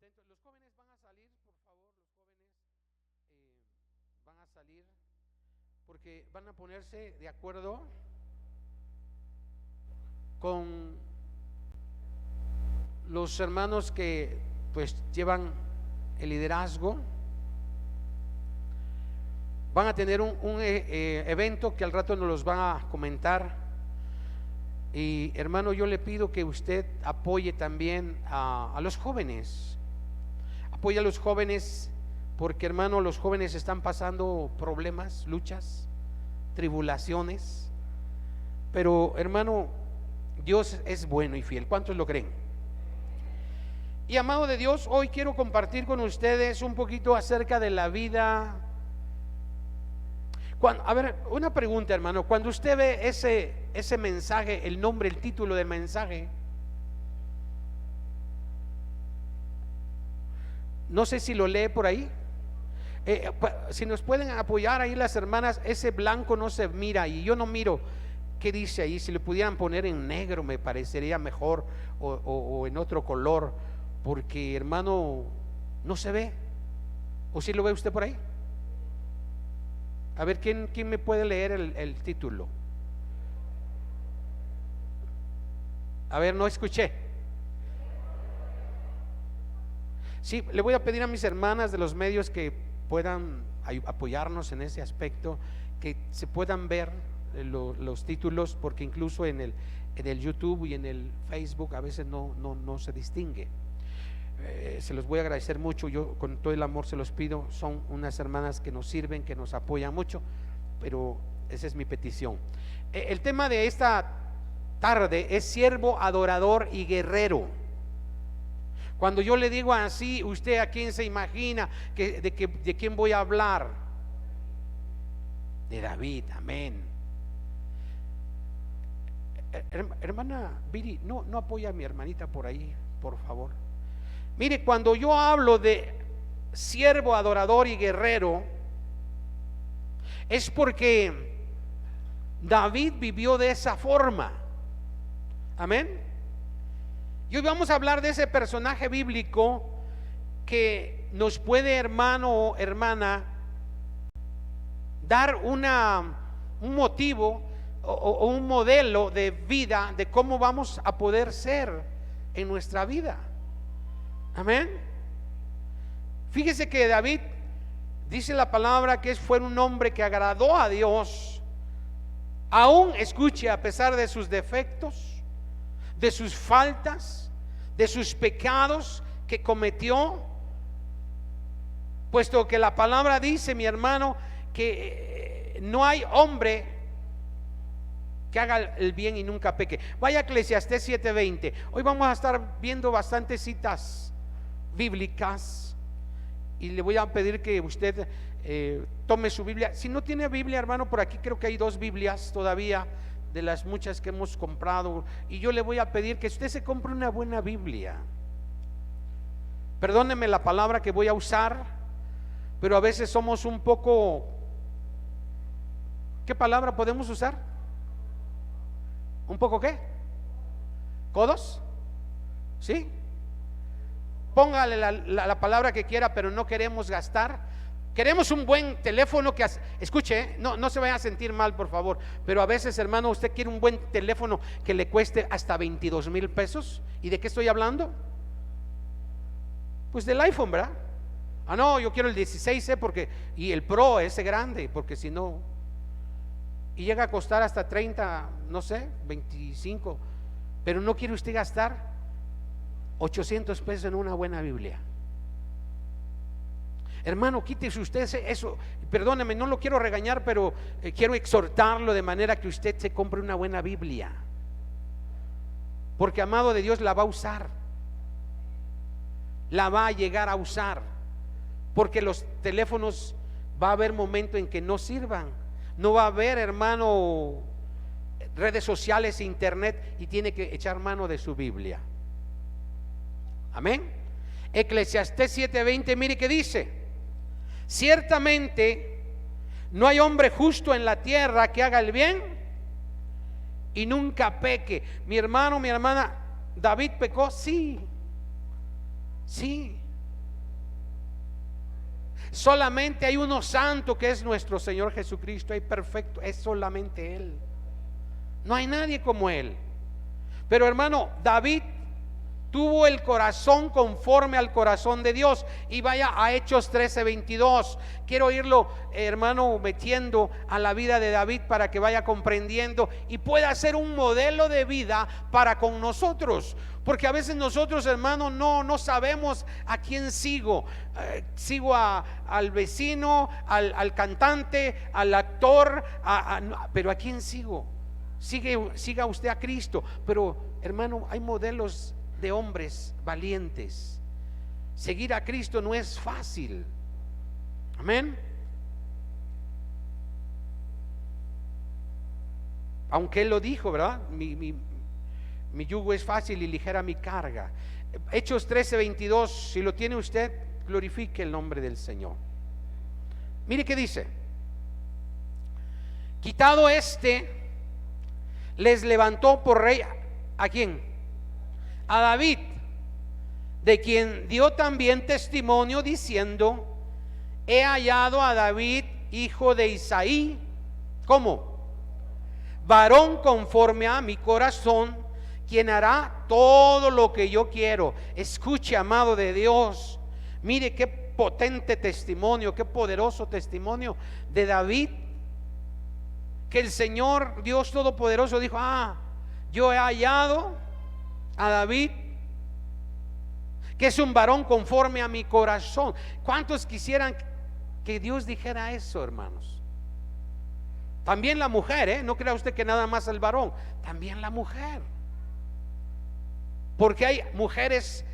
contentos. Los jóvenes van a salir, por favor, los jóvenes van a salir porque van a ponerse de acuerdo con los hermanos que pues llevan el liderazgo. Van a tener un evento que al rato nos los van a comentar. Y hermano, yo le pido que usted apoye también a los jóvenes. Apoye a los jóvenes porque, hermano, los jóvenes están pasando problemas, luchas, tribulaciones. Pero, hermano, Dios es bueno y fiel. ¿Cuántos lo creen? Y amado de Dios, hoy quiero compartir con ustedes un poquito acerca de la vida. A ver, una pregunta, hermano. Cuando usted ve ese mensaje, el nombre, el título del mensaje, no sé si lo lee por ahí. Si nos pueden apoyar ahí las hermanas, ese blanco no se mira y yo no miro qué dice ahí. Si le pudieran poner en negro me parecería mejor, o en otro color, porque, hermano, no se ve. ¿O si lo ve usted por ahí? A ver, ¿quién me puede leer el título? A ver, no escuché. Sí, le voy a pedir a mis hermanas de los medios que puedan apoyarnos en ese aspecto, que se puedan ver los títulos, porque incluso en el YouTube y en el Facebook a veces no se distingue. Se los voy a agradecer mucho, yo con todo el amor se los pido. Son unas hermanas que nos sirven, que nos apoyan mucho, pero esa es mi petición. El tema de esta tarde es siervo, adorador y guerrero. Cuando yo le digo así, ¿usted a quién se imagina? ¿De quién voy a hablar? De David, amén. Hermana Viri, no apoya a mi hermanita por ahí, por favor. Mire, cuando yo hablo de siervo, adorador y guerrero, es porque David vivió de esa forma. Amén. Y hoy vamos a hablar de ese personaje bíblico que nos puede, hermano o hermana, dar un motivo o un modelo de vida de cómo vamos a poder ser en nuestra vida. Amén. Fíjese que David, dice la palabra, que fue un hombre que agradó a Dios, aún, escuche, a pesar de sus defectos, de sus faltas, de sus pecados que cometió, puesto que la palabra dice, mi hermano, que no hay hombre que haga el bien y nunca peque. Vaya a Eclesiastés 7:20. Hoy vamos a estar viendo bastantes citas bíblicas y le voy a pedir que usted tome su Biblia. Si no tiene Biblia, hermano, por aquí creo que hay 2 Biblias todavía de las muchas que hemos comprado, y yo le voy a pedir que usted se compre una buena Biblia. Perdóneme la palabra que voy a usar, pero a veces somos un poco, ¿qué palabra podemos usar? ¿Un poco qué? ¿Codos? ¿Sí? Póngale la palabra que quiera, pero no queremos gastar. Queremos un buen teléfono que, escuche, no se vaya a sentir mal, por favor, pero a veces, hermano, usted quiere un buen teléfono que le cueste hasta 22,000 pesos. ¿Y de qué estoy hablando? Pues del iPhone, ¿verdad? Ah, no, yo quiero el 16, porque, y el Pro, ese grande, porque si no, y llega a costar hasta 30, no sé, 25, pero no quiere usted gastar 800 pesos en una buena Biblia. Hermano, quítese usted eso. Perdóneme, no lo quiero regañar, pero quiero exhortarlo de manera que usted se compre una buena Biblia, porque, amado de Dios, la va a usar, la va a llegar a usar, porque los teléfonos va a haber momento en que no sirvan. No va a haber, hermano, redes sociales, internet, y tiene que echar mano de su Biblia. Amén. Eclesiastés 7:20, mire que dice: ciertamente no hay hombre justo en la tierra que haga el bien y nunca peque. Mi hermano, mi hermana, ¿David pecó? Sí, Solamente hay uno santo, que es nuestro Señor Jesucristo. Hay perfecto, es solamente Él. No hay nadie como Él. Pero hermano, David tuvo el corazón conforme al corazón de Dios. Y vaya a Hechos 13:22. Quiero irlo, hermano, metiendo a la vida de David para que vaya comprendiendo y pueda ser un modelo de vida para con nosotros. Porque a veces nosotros, hermano, no sabemos a quién sigo. Sigo al vecino, al cantante, al actor, pero ¿a quién sigo? Siga usted a Cristo. Pero hermano, hay modelos de hombres valientes. Seguir a Cristo no es fácil. Amén. Aunque Él lo dijo, ¿verdad? Mi yugo es fácil y ligera mi carga. Hechos 13:22, si lo tiene usted, glorifique el nombre del Señor. Mire qué dice: quitado les levantó por rey. ¿A quién? A David, de quien dio también testimonio diciendo: he hallado a David, hijo de Isaí, ¿cómo? Varón conforme a mi corazón, quien hará todo lo que yo quiero. Escuche, amado de Dios, mire qué potente testimonio, qué poderoso testimonio de David, que el Señor Dios Todopoderoso dijo: yo he hallado a David, que es un varón conforme a mi corazón. ¿Cuántos quisieran que Dios dijera eso, hermanos? También la mujer, no crea usted que nada más el varón, también la mujer. Porque hay mujeres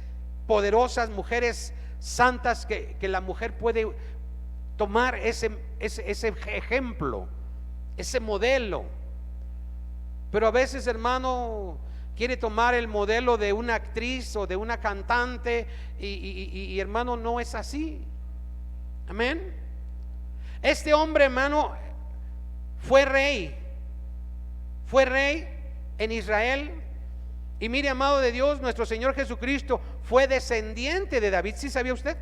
poderosas, mujeres santas que la mujer puede tomar ese ejemplo, ese modelo. Pero a veces, hermano, quiere tomar el modelo de una actriz o de una cantante y hermano, no es así. Amén. Este hombre, hermano, fue rey en Israel. Y mire, amado de Dios, nuestro Señor Jesucristo fue descendiente de David. ¿Sí sabía usted?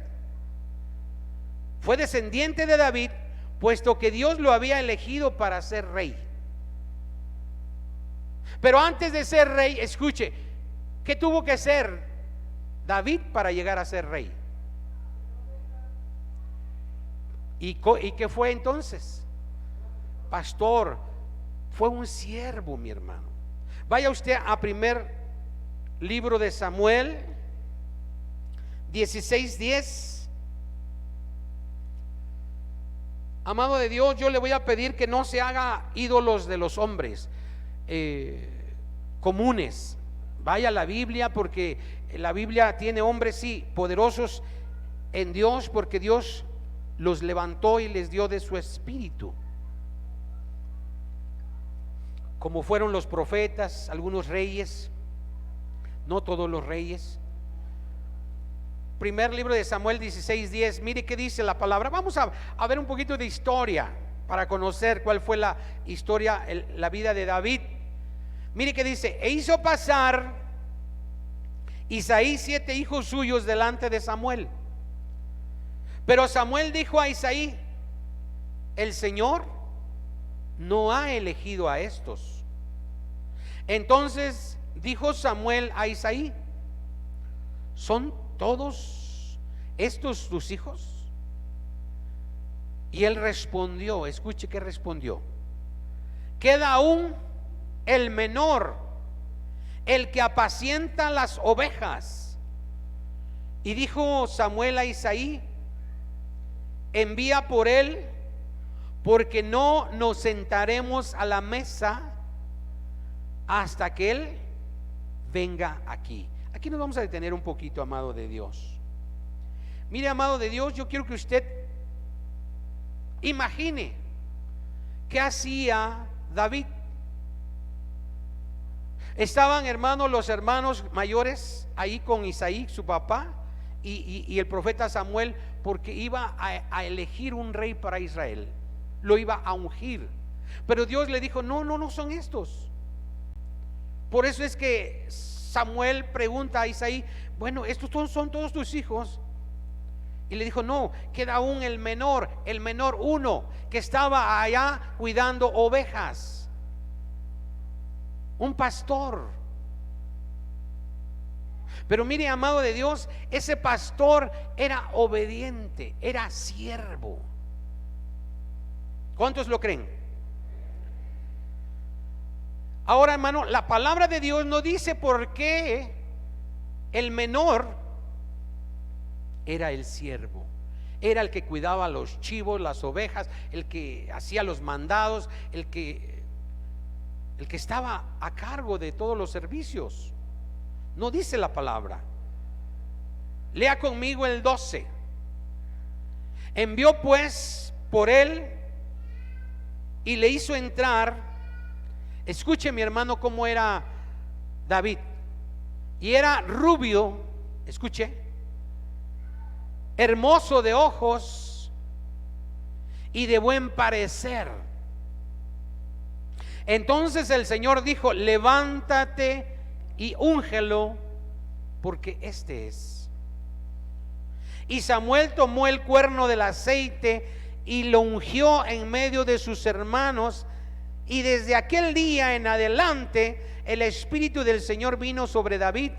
Fue descendiente de David, puesto que Dios lo había elegido para ser rey. Pero antes de ser rey, escuche, ¿qué tuvo que ser David para llegar a ser rey? ¿Y qué fue entonces? Pastor. Fue un siervo, mi hermano. Vaya usted a primer libro de Samuel 16:10. Amado de Dios, yo le voy a pedir que no se haga ídolos de los hombres comunes. Vaya a la Biblia, porque la Biblia tiene hombres, sí, poderosos en Dios, porque Dios los levantó y les dio de su espíritu, como fueron los profetas, algunos reyes, no todos los reyes. Primer libro de Samuel 16:10. Mire qué dice la palabra. Vamos a ver un poquito de historia para conocer cuál fue la historia, la vida de David. Mire qué dice: e hizo pasar Isaí 7 hijos suyos delante de Samuel. Pero Samuel dijo a Isaí: el Señor no ha elegido a estos. Entonces dijo Samuel a Isaí: ¿son todos estos tus hijos? Y él respondió, escuche que respondió: queda aún el menor, el que apacienta las ovejas. Y dijo Samuel a Isaí: envía por él, porque no nos sentaremos a la mesa hasta que él venga aquí. Aquí nos vamos a detener un poquito, amado de Dios. Mire, amado de Dios, yo quiero que usted imagine qué hacía David. Estaban, hermanos, los hermanos mayores ahí con Isaí, su papá, y el profeta Samuel, porque iba a elegir un rey para Israel, lo iba a ungir. Pero Dios le dijo: no son estos. Por eso es que Samuel pregunta a Isaí: bueno, estos son todos tus hijos. Y le dijo: no, queda aún el menor uno, que estaba allá cuidando ovejas. Un pastor. Pero mire, amado de Dios, ese pastor era obediente, era siervo. ¿Cuántos lo creen? Ahora, hermano, la palabra de Dios no dice por qué el menor era el siervo. Era el que cuidaba los chivos, las ovejas, el que hacía los mandados, el que estaba a cargo de todos los servicios. No dice la palabra. Lea conmigo el 12. Envió pues por él y le hizo entrar. Escuche, mi hermano, cómo era David. Y era rubio, escuche, hermoso de ojos y de buen parecer. Entonces el Señor dijo: levántate y úngelo, porque este es. Y Samuel tomó el cuerno del aceite y lo ungió en medio de sus hermanos. Y desde aquel día en adelante el Espíritu del Señor vino sobre David.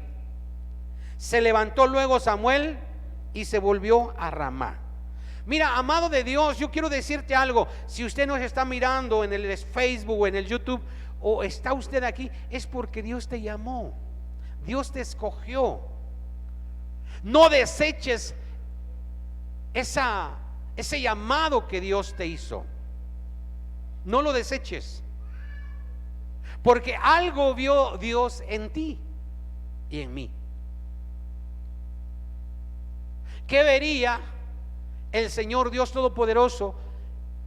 Se levantó luego Samuel y se volvió a Ramá. Mira, amado de Dios, yo quiero decirte algo. Si usted nos está mirando en el Facebook o en el YouTube, o está usted aquí, es porque Dios te llamó, Dios te escogió. No deseches ese llamado que Dios te hizo. No lo deseches, porque algo vio Dios en ti y en mí. ¿Qué vería el Señor Dios Todopoderoso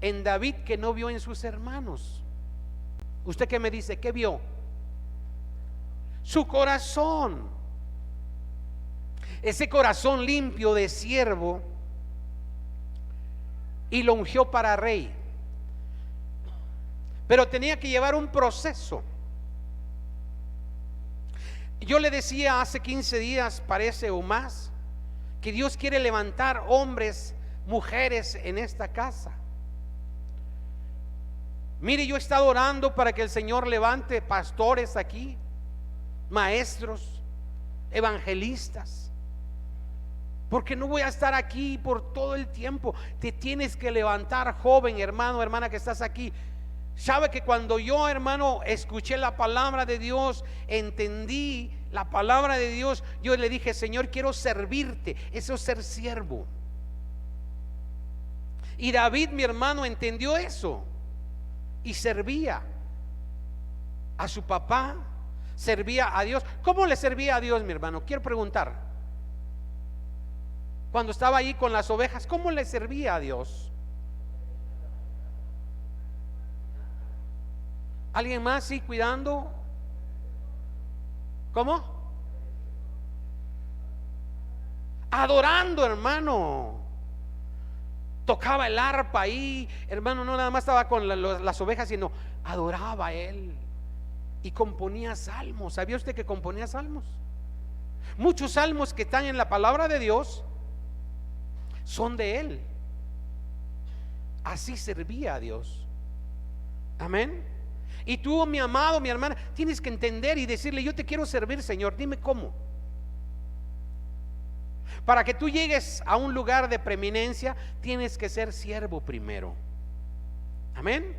en David que no vio en sus hermanos? ¿Usted qué me dice? ¿Qué vio? Su corazón. Ese corazón limpio de siervo, y lo ungió para rey. Pero tenía que llevar un proceso. Yo le decía hace 15 días, parece, o más, que Dios quiere levantar hombres, mujeres en esta casa. Mire, yo he estado orando para que el Señor levante pastores aquí, maestros, evangelistas, porque no voy a estar aquí por todo el tiempo. Te tienes que levantar, joven, hermano, hermana que estás aquí. Sabe que cuando yo, hermano, escuché la palabra de Dios, entendí la palabra de Dios, yo le dije: Señor, quiero servirte. Eso es ser siervo. Y David, mi hermano, entendió eso y servía a su papá, servía a Dios. ¿Cómo le servía a Dios, mi hermano? Quiero preguntar. Cuando estaba ahí con las ovejas, ¿cómo le servía a Dios? ¿Alguien más? Sí, cuidando. ¿Cómo? Adorando, hermano. Tocaba el arpa ahí, hermano. No nada más estaba con las ovejas, sino adoraba a él. Y componía salmos. ¿Sabía usted que componía salmos? Muchos salmos que están en la palabra de Dios son de él. Así servía a Dios. Amén. Y tú, mi amado, mi hermana, tienes que entender y decirle: yo te quiero servir, Señor, dime cómo. Para que tú llegues a un lugar de preeminencia, tienes que ser siervo primero. Amén.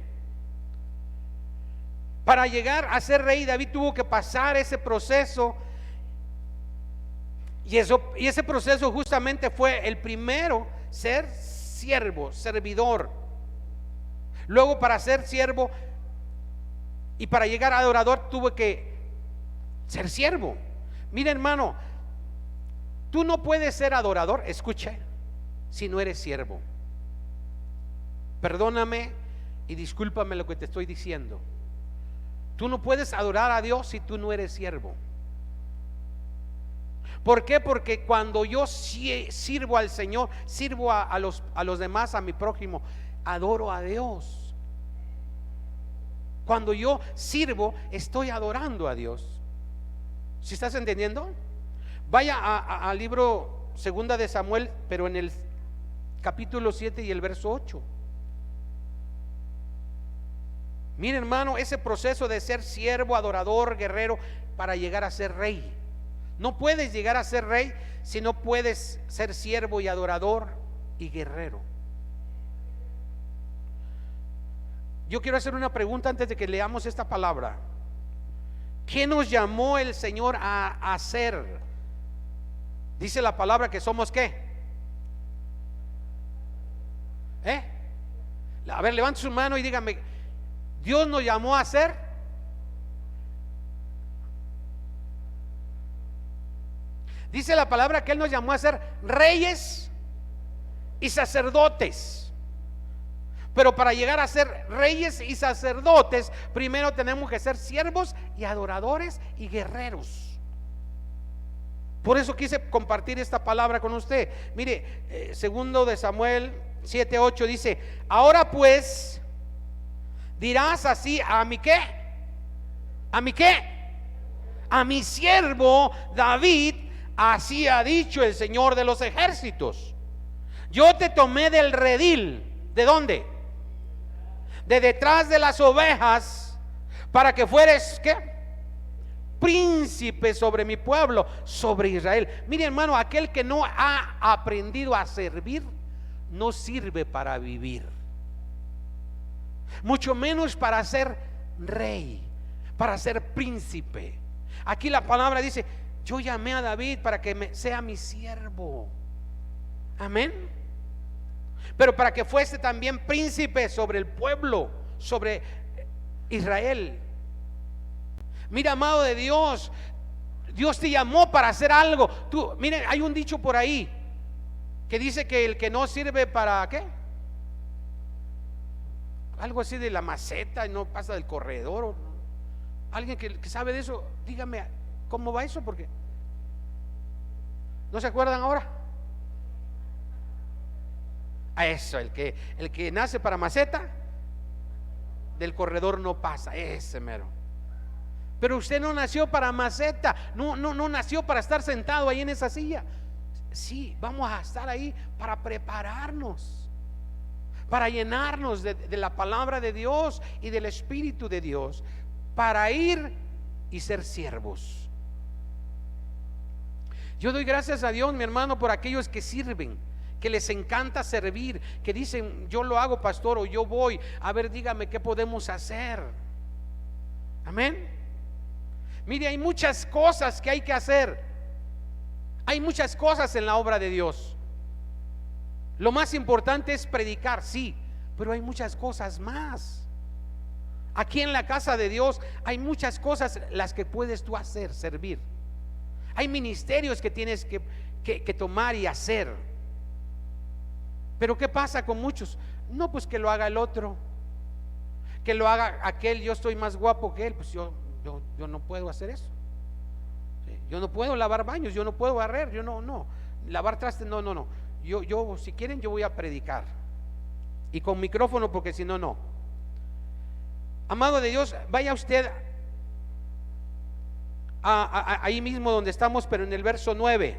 Para llegar a ser rey, David tuvo que pasar ese proceso. Y ese proceso justamente fue el primero: ser siervo, servidor. Luego, para ser siervo y para llegar a adorador, tuve que ser siervo. Mira, hermano, tú no puedes ser adorador, escuche, si no eres siervo. Perdóname y discúlpame lo que te estoy diciendo. Tú no puedes adorar a Dios si tú no eres siervo. ¿Por qué? Porque cuando yo sirvo al Señor, sirvo a los demás, a mi prójimo, adoro a Dios. Cuando yo sirvo, estoy adorando a Dios. ¿Sí estás entendiendo? Vaya al libro Segunda de Samuel, pero en el capítulo 7 y el verso 8. Mire, hermano, ese proceso de ser siervo, adorador, guerrero, para llegar a ser rey. No puedes llegar a ser rey si no puedes ser siervo y adorador y guerrero. Yo quiero hacer una pregunta antes de que leamos esta palabra. ¿Qué nos llamó el Señor a hacer? Dice la palabra que somos ¿qué? A ver, levante su mano y dígame, ¿Dios nos llamó a hacer? Dice la palabra que Él nos llamó a ser reyes y sacerdotes. Pero para llegar a ser reyes y sacerdotes, primero tenemos que ser siervos y adoradores y guerreros. Por eso quise compartir esta palabra con usted. Mire, segundo de Samuel 7:8 dice: ahora pues dirás así a mi ¿qué? ¿A mi qué? A mi siervo David, así ha dicho el Señor de los ejércitos: yo te tomé del redil. ¿De dónde? De detrás de las ovejas, para que fueres ¿qué? Príncipe sobre mi pueblo, sobre Israel. Mire, hermano, aquel que no ha aprendido a servir no sirve para vivir, mucho menos para ser rey, para ser príncipe. Aquí la palabra dice: yo llamé a David para que sea mi siervo. Amén. Pero para que fuese también príncipe sobre el pueblo, sobre Israel. Mira, amado de Dios, Dios te llamó para hacer algo. Mire, hay un dicho por ahí que dice que el que no sirve para ¿qué? Algo así de la maceta y no pasa del corredor. Alguien que sabe de eso, dígame cómo va eso, porque ¿no se acuerdan ahora? A eso, el que nace para maceta, del corredor no pasa, ese mero. Pero usted no nació para maceta, no nació para estar sentado ahí en esa silla. Sí, vamos a estar ahí para prepararnos, para llenarnos de la palabra de Dios y del Espíritu de Dios, para ir y ser siervos. Yo doy gracias a Dios, mi hermano, por aquellos que sirven, que les encanta servir, que dicen: yo lo hago, pastor, o yo voy, a ver, dígame qué podemos hacer. Amén. Mire, hay muchas cosas que hay que hacer. Hay muchas cosas en la obra de Dios. Lo más importante es predicar, sí, pero hay muchas cosas más. Aquí en la casa de Dios hay muchas cosas las que puedes tú hacer, servir. Hay ministerios que tienes que tomar y hacer. Pero ¿qué pasa con muchos? No, pues que lo haga el otro, que lo haga aquel. Yo estoy más guapo que él. Pues yo no puedo hacer eso. ¿Sí? Yo no puedo lavar baños, yo no puedo barrer, yo no lavar trastes, no. Yo si quieren, yo voy a predicar y con micrófono, porque si no. Amado de Dios, vaya usted ahí mismo donde estamos, pero en el verso 9.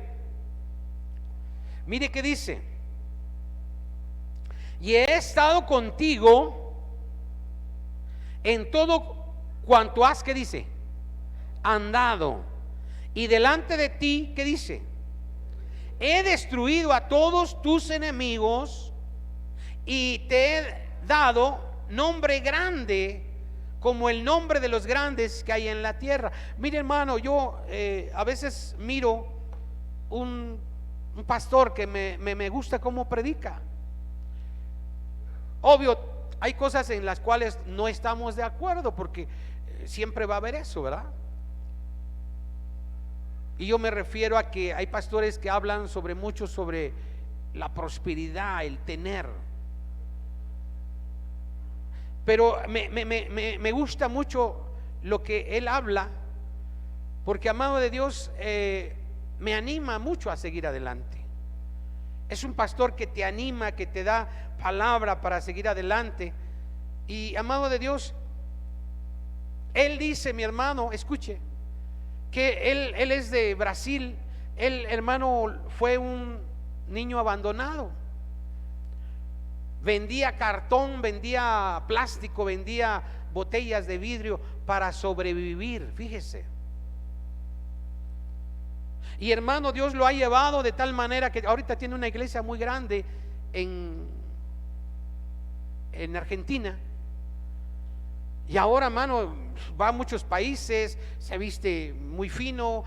Mire qué dice: y he estado contigo en todo cuanto has, ¿qué dice? Andado. Y delante de ti, ¿qué dice? He destruido a todos tus enemigos y te he dado nombre grande como el nombre de los grandes que hay en la tierra. Mire, hermano, yo a veces miro un pastor que me gusta cómo predica. Obvio, hay cosas en las cuales no estamos de acuerdo, porque siempre va a haber eso, ¿verdad? Y yo me refiero a que hay pastores que hablan mucho sobre la prosperidad, el tener. Pero me gusta mucho lo que él habla, porque, amado de Dios, me anima mucho a seguir adelante. Es un pastor que te anima, que te da palabra para seguir adelante. Y, amado de Dios, él dice, mi hermano, escuche, que él es de Brasil. Él, hermano, fue un niño abandonado vendía cartón, vendía plástico, vendía botellas de vidrio para sobrevivir, fíjese. Y hermano, Dios lo ha llevado de tal manera que ahorita tiene una iglesia muy grande en Argentina. Y ahora, hermano, va a muchos países, se viste muy fino,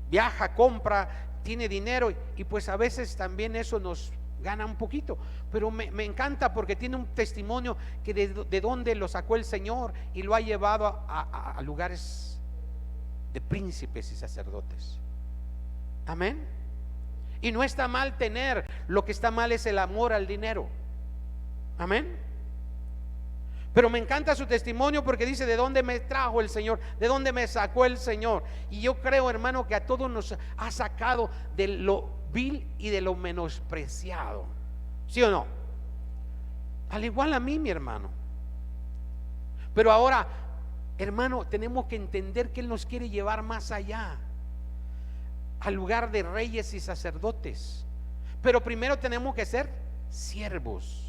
viaja, compra, tiene dinero, y pues a veces también eso nos gana un poquito, pero me encanta porque tiene un testimonio que de dónde lo sacó el Señor y lo ha llevado a lugares de príncipes y sacerdotes. Amén. Y no está mal tener, lo que está mal es el amor al dinero. Amén. Pero me encanta su testimonio porque dice: ¿de dónde me trajo el Señor? ¿De dónde me sacó el Señor? Y yo creo, hermano, que a todos nos ha sacado de lo vil y de lo menospreciado. ¿Sí o no? Al igual a mí, mi hermano. Pero ahora, hermano, tenemos que entender que Él nos quiere llevar más allá, al lugar de reyes y sacerdotes. Pero primero tenemos que ser siervos.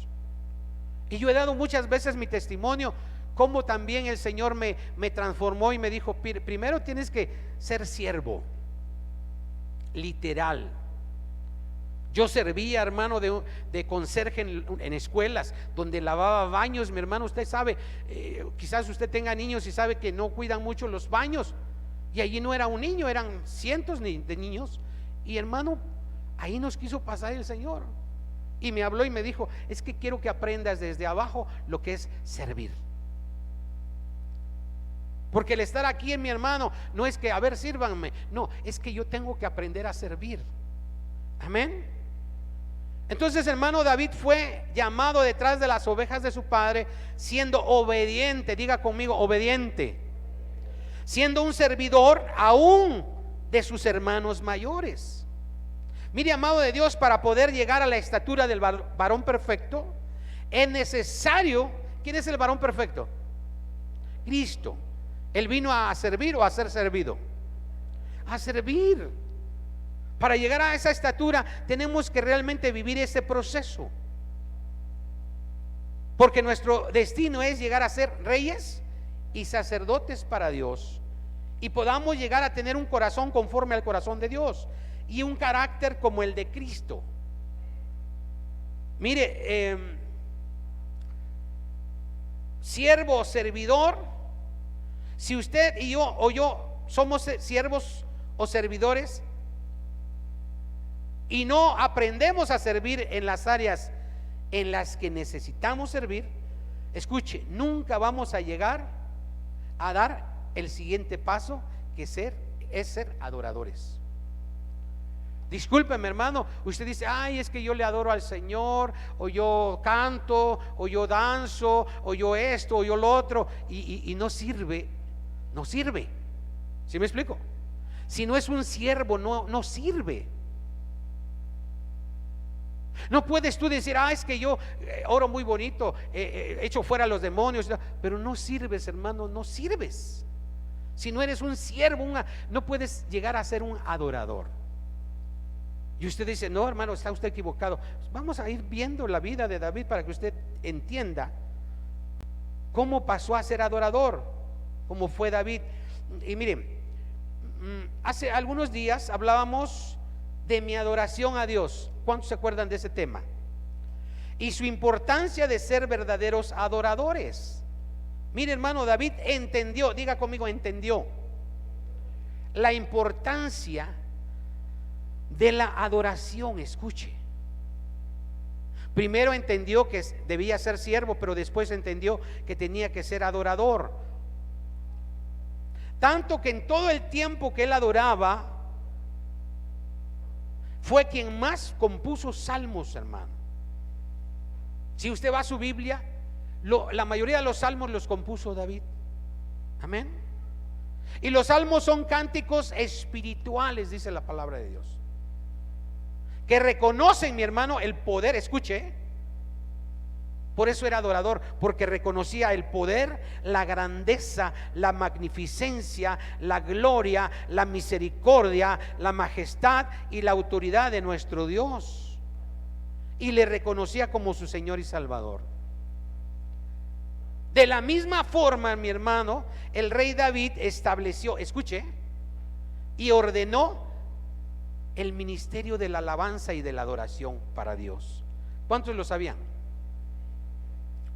Y yo he dado muchas veces mi testimonio, como también el Señor me transformó y me dijo: primero tienes que ser siervo. Literal. Yo servía, hermano, de conserje en escuelas, donde lavaba baños. Mi hermano, usted sabe, quizás usted tenga niños y sabe que no cuidan mucho los baños. Y allí no era un niño, eran cientos de niños. Y hermano, ahí nos quiso pasar el Señor. Y me habló y me dijo: es que quiero que aprendas desde abajo lo que es servir. Porque el estar aquí, mi hermano, no es que, a ver, sírvanme. No, es que yo tengo que aprender a servir. Amén. Entonces, hermano, David fue llamado detrás de las ovejas de su padre, siendo obediente. Diga conmigo: obediente. Siendo un servidor aún de sus hermanos mayores. Mire, amado de Dios, para poder llegar a la estatura del varón perfecto, es necesario. ¿Quién es el varón perfecto? Cristo. Él vino a servir o a ser servido. A servir. Para llegar a esa estatura tenemos que realmente vivir ese proceso, porque nuestro destino es llegar a ser reyes y sacerdotes para Dios, y podamos llegar a tener un corazón conforme al corazón de Dios y un carácter como el de Cristo. Mire, siervo o servidor, si usted y yo o yo somos siervos o servidores y no aprendemos a servir en las áreas en las que necesitamos servir, escuche, nunca vamos a llegar a dar el siguiente paso, que es ser adoradores. Discúlpeme, hermano, usted dice: ay, es que yo le adoro al Señor, o yo canto, o yo danzo, o yo esto, o yo lo otro, y no sirve. No sirve. ¿Sí me explico? Si no es un siervo, no sirve. No puedes tú decir: es que yo oro muy bonito, echo fuera a los demonios, pero no sirves, hermano, no sirves. Si no eres un siervo, no puedes llegar a ser un adorador. Y usted dice: no, hermano, está usted equivocado. Vamos a ir viendo la vida de David para que usted entienda cómo pasó a ser adorador, cómo fue David. Y miren, hace algunos días hablábamos de mi adoración a Dios. ¿Cuántos se acuerdan de ese tema? Y su importancia de ser verdaderos adoradores. Mire, hermano, David entendió, diga conmigo, entendió la importancia de la adoración. Escuche, primero entendió que debía ser siervo, pero después entendió que tenía que ser adorador. Tanto que en todo el tiempo que él adoraba, fue quien más compuso salmos, hermano. Si usted va a su Biblia, la mayoría de los salmos los compuso David. Amén. Y los salmos son cánticos espirituales, dice la palabra de Dios, que reconocen, mi hermano, el poder. Escuche, por eso era adorador, porque reconocía el poder, la grandeza, la magnificencia, la gloria, la misericordia, la majestad y la autoridad de nuestro Dios. y le reconocía como su Señor y Salvador. De la misma forma, mi hermano, el rey David estableció, escuche, y ordenó el ministerio de la alabanza y de la adoración para Dios. ¿Cuántos lo sabían?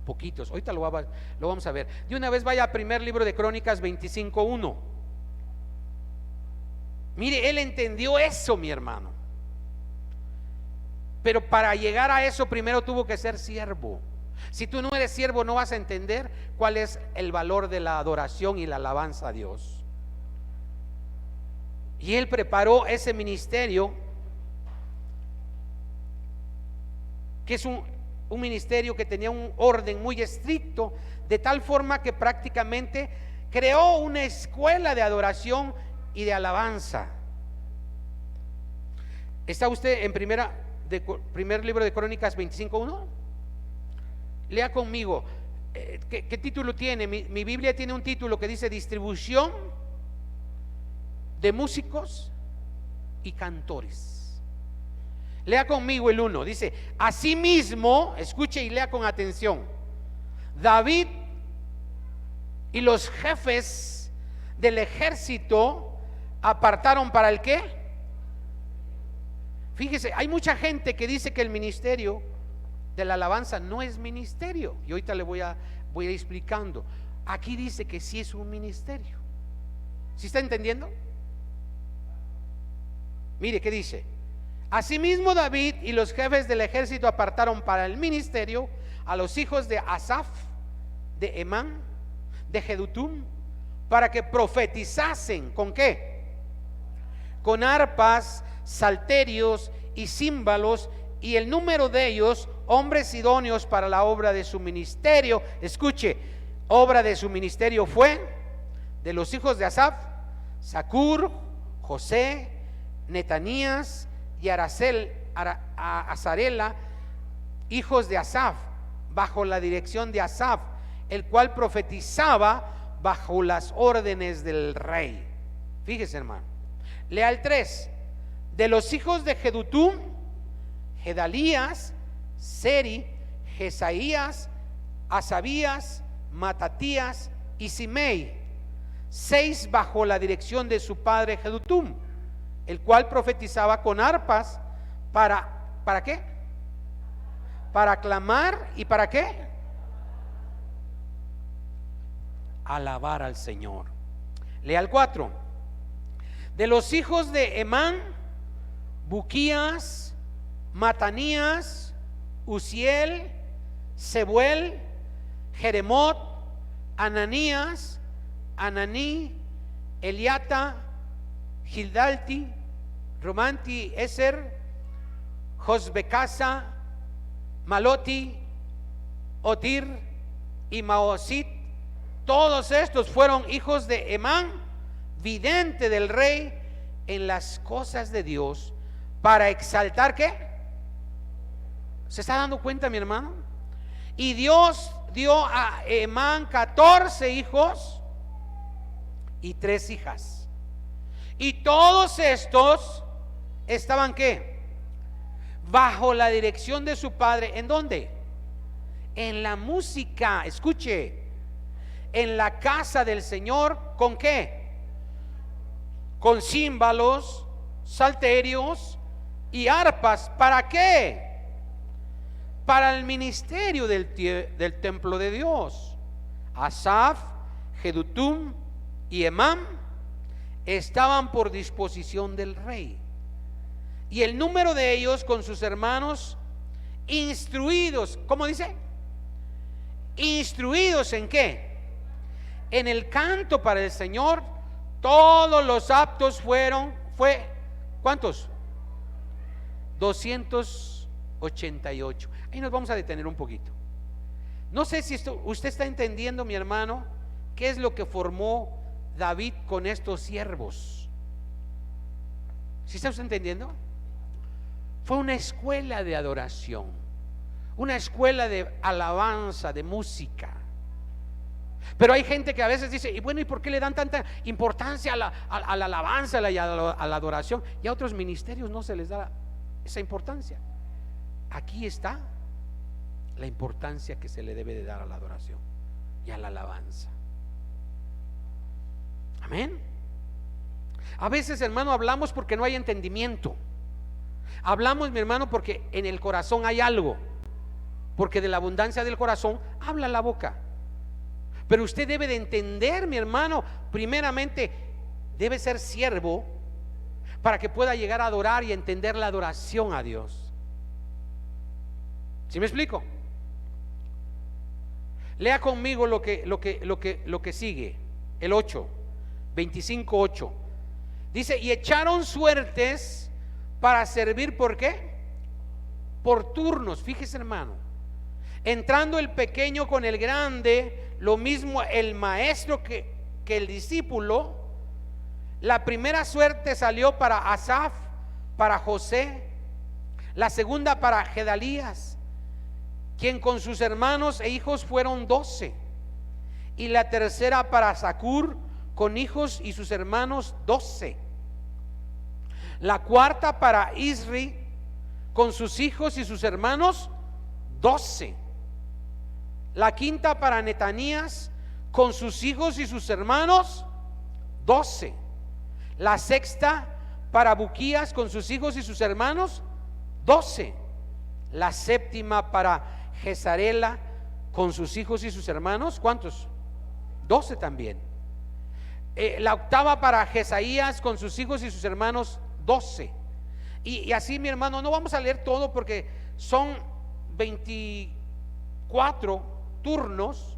Poquitos. Ahorita lo vamos a ver. De una vez vaya al primer libro de Crónicas 25:1. Mire, él entendió eso, mi hermano. Pero para llegar a eso primero tuvo que ser siervo. Si tú no eres siervo, no vas a entender cuál es el valor de la adoración y la alabanza a Dios. Y él preparó ese ministerio, que es un ministerio que tenía un orden muy estricto, de tal forma que prácticamente creó una escuela de adoración y de alabanza. ¿Está usted en primer libro de Crónicas 25:1? Lea conmigo. ¿Qué título tiene? Mi Biblia tiene un título que dice distribución de músicos y cantores. Lea conmigo el 1. Dice: asimismo, escuche y lea con atención, David y los jefes del ejército apartaron ¿para el qué? Fíjese, hay mucha gente que dice que el ministerio de la alabanza no es ministerio, y ahorita le voy a ir explicando. Aquí dice que sí es un ministerio. ¿Sí está entendiendo? Mire qué dice: asimismo David y los jefes del ejército apartaron para el ministerio a los hijos de Asaf, de Emán, de Jedutum, para que profetizasen. ¿Con qué? Con arpas, salterios y címbalos, y el número de ellos hombres idóneos para la obra de su ministerio. Escuche, obra de su ministerio fue de los hijos de Asaf, Zacur, José, Netanías y Azarela, hijos de Asaf, bajo la dirección de Asaf, el cual profetizaba bajo las órdenes del rey. Fíjese, hermano. Lea el 3. De los hijos de Jedutum, Gedalías, Seri, Jesaías, Asabías, Matatías y Simei, 6 bajo la dirección de su padre Jedutum, el cual profetizaba con arpas ¿para qué? Para clamar y ¿para qué? Alabar al Señor. Lea el 4. De los hijos de Emán, Buquías, Matanías, Uziel, Sebuel, Jeremot, Ananías, Ananí, Eliata, Gildalti, Romanti, Eser, Josbecasa, Maloti, Otir y Maosit. Todos estos fueron hijos de Emán, vidente del rey en las cosas de Dios, para exaltar ¿qué? ¿Se está dando cuenta, mi hermano? Y Dios dio a Emán 14 hijos y 3 hijas. Y todos estos estaban ¿qué? Bajo la dirección de su padre. ¿En dónde? En la música. Escuche, en la casa del Señor. ¿Con qué? Con címbalos, salterios y arpas. ¿Para qué? Para el ministerio del templo de Dios. Asaf, Jedutum y Emán estaban por disposición del rey, y el número de ellos con sus hermanos instruidos. ¿Cómo dice? Instruidos ¿en qué? En el canto para el Señor. Todos los aptos fue ¿cuántos? 288. Ahí nos vamos a detener un poquito. No sé si usted está entendiendo, mi hermano, qué es lo que formó David con estos siervos. ¿Sí está usted entendiendo? Fue una escuela de adoración, una escuela de alabanza, de música. Pero hay gente que a veces dice: y bueno, ¿y por qué le dan tanta importancia a la alabanza y a la adoración? Y a otros ministerios no se les da esa importancia. aquí está la importancia que se le debe de dar a la adoración y a la alabanza. Amén. A veces, hermano, hablamos porque no hay entendimiento. Hablamos, mi hermano, porque en el corazón hay algo, porque de la abundancia del corazón habla la boca. Pero usted debe de entender, mi hermano, primeramente debe ser siervo para que pueda llegar a adorar y entender la adoración a Dios. ¿Sí me explico? Lea conmigo lo que sigue, el 8, 25:8. Dice: y echaron suertes para servir, ¿por qué? Por turnos. Fíjese, hermano, entrando el pequeño con el grande, lo mismo el maestro que el discípulo. La primera suerte salió para Asaf, para José, la segunda para Gedalías, quien con sus hermanos e hijos fueron 12, y la tercera para Zacur, con hijos y sus hermanos 12. La cuarta para Isri, con sus hijos y sus hermanos 12. La quinta para Netanías, con sus hijos y sus hermanos 12. La sexta para Buquías, con sus hijos y sus hermanos 12. La séptima para Gesarela, con sus hijos y sus hermanos, ¿cuántos? 12 también. La octava para Jesaías, con sus hijos y sus hermanos 12. Y así, mi hermano, no vamos a leer todo porque son 24 turnos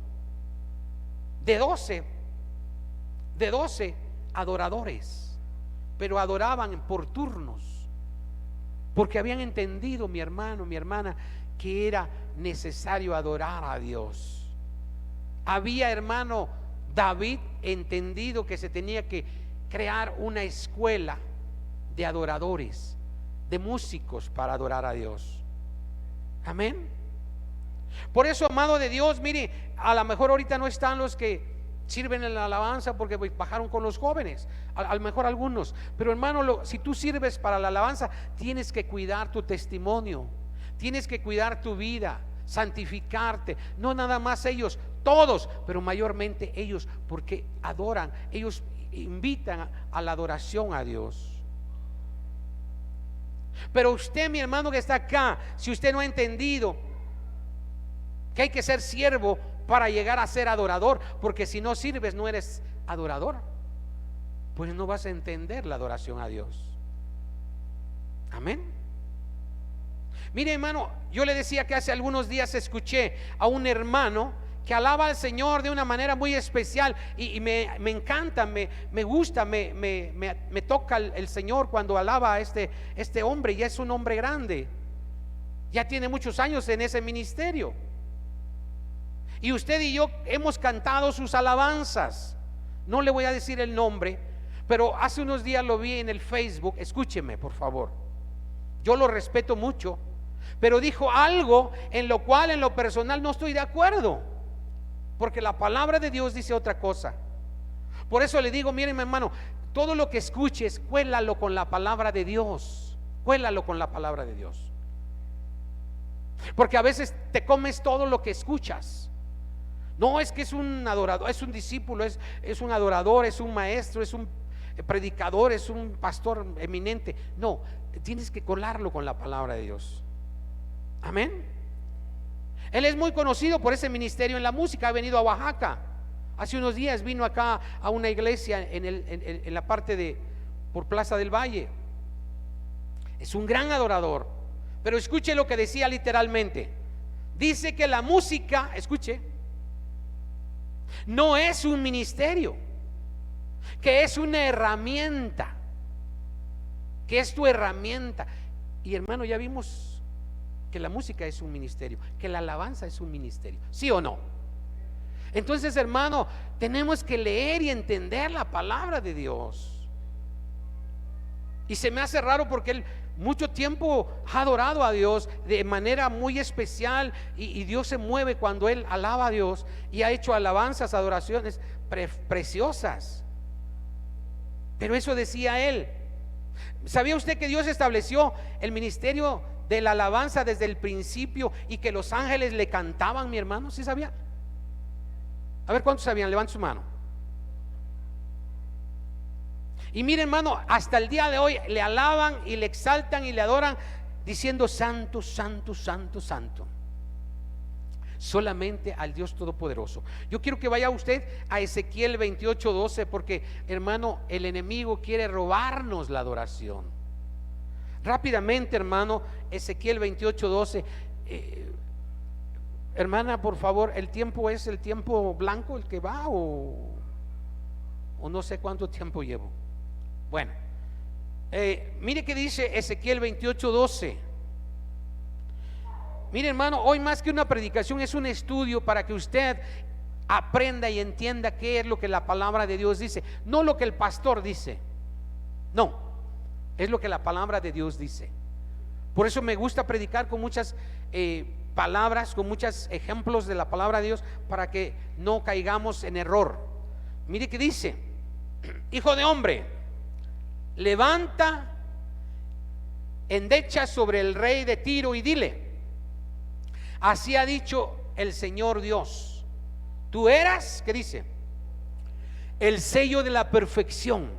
de 12 adoradores, pero adoraban por turnos, porque habían entendido, mi hermano, mi hermana, que era necesario adorar a Dios. Había, hermano, David entendido que se tenía que crear una escuela de adoradores, de músicos para adorar a Dios. Amén. Por eso, amado de Dios, mire, a lo mejor ahorita no están los que sirven en la alabanza porque bajaron con los jóvenes, a lo mejor algunos, pero hermano, si tú sirves para la alabanza, tienes que cuidar tu testimonio, tienes que cuidar tu vida, santificarte. No nada más ellos, todos, pero mayormente ellos, porque adoran, ellos invitan a la adoración a Dios. Pero usted, mi hermano que está acá, si usted no ha entendido que hay que ser siervo para llegar a ser adorador, porque si no sirves no eres adorador, pues no vas a entender la adoración a Dios. Amén. Mire, hermano, yo le decía que hace algunos días escuché a un hermano que alaba al Señor de una manera muy especial y me encanta, me gusta, me toca el Señor cuando alaba a este hombre. Ya es un hombre grande, ya tiene muchos años en ese ministerio, y usted y yo hemos cantado sus alabanzas. No le voy a decir el nombre, pero hace unos días lo vi en el Facebook. Escúcheme, por favor, yo lo respeto mucho, pero dijo algo en lo cual en lo personal no estoy de acuerdo, porque la palabra de Dios dice otra cosa. Por eso le digo, miren, mi hermano, todo lo que escuches, cuélalo con la palabra de Dios, cuélalo con la palabra de Dios, porque a veces te comes todo lo que escuchas. No es que es un adorador, es un discípulo, es un adorador, es un maestro, es un predicador, es un pastor eminente. No, tienes que colarlo con la palabra de Dios. Amén. Él es muy conocido por ese ministerio en la música. Ha venido a Oaxaca. Hace unos días vino acá a una iglesia en la parte de por Plaza del Valle. Es un gran adorador. Pero escuche lo que decía literalmente. Dice que la música, escuche, no es un ministerio, que es una herramienta, que es tu herramienta. Y hermano, ya vimos que la música es un ministerio, que la alabanza es un ministerio, ¿sí o no? Entonces, hermano, tenemos que leer y entender la palabra de Dios. Y se me hace raro porque él mucho tiempo ha adorado a Dios de manera muy especial, y Dios se mueve cuando él alaba a Dios, y ha hecho alabanzas, adoraciones preciosas. Pero eso decía él. ¿Sabía usted que Dios estableció el ministerio de la alabanza desde el principio y que los ángeles le cantaban, mi hermano? ¿Sí sabía? A ver, ¿cuántos sabían? Levanten su mano. Y mire, hermano, hasta el día de hoy le alaban y le exaltan y le adoran diciendo: santo, santo, santo, santo. Solamente al Dios Todopoderoso. Yo quiero que vaya usted a Ezequiel 28:12, porque, hermano, el enemigo quiere robarnos la adoración. Rápidamente, hermano, Ezequiel 28:12. Hermana, por favor, ¿el tiempo es el tiempo blanco el que va o no sé cuánto tiempo llevo? Bueno, mire que dice Ezequiel 28:12. Mire, hermano, hoy más que una predicación es un estudio para que usted aprenda y entienda qué es lo que la palabra de Dios dice. No lo que el pastor dice, no, es lo que la palabra de Dios dice. Por eso me gusta predicar con muchas palabras, con muchos ejemplos de la palabra de Dios, para que no caigamos en error. Mire que dice: hijo de hombre, levanta endecha sobre el rey de Tiro y dile: así ha dicho el Señor Dios, tú eras, ¿qué dice? El sello de la perfección,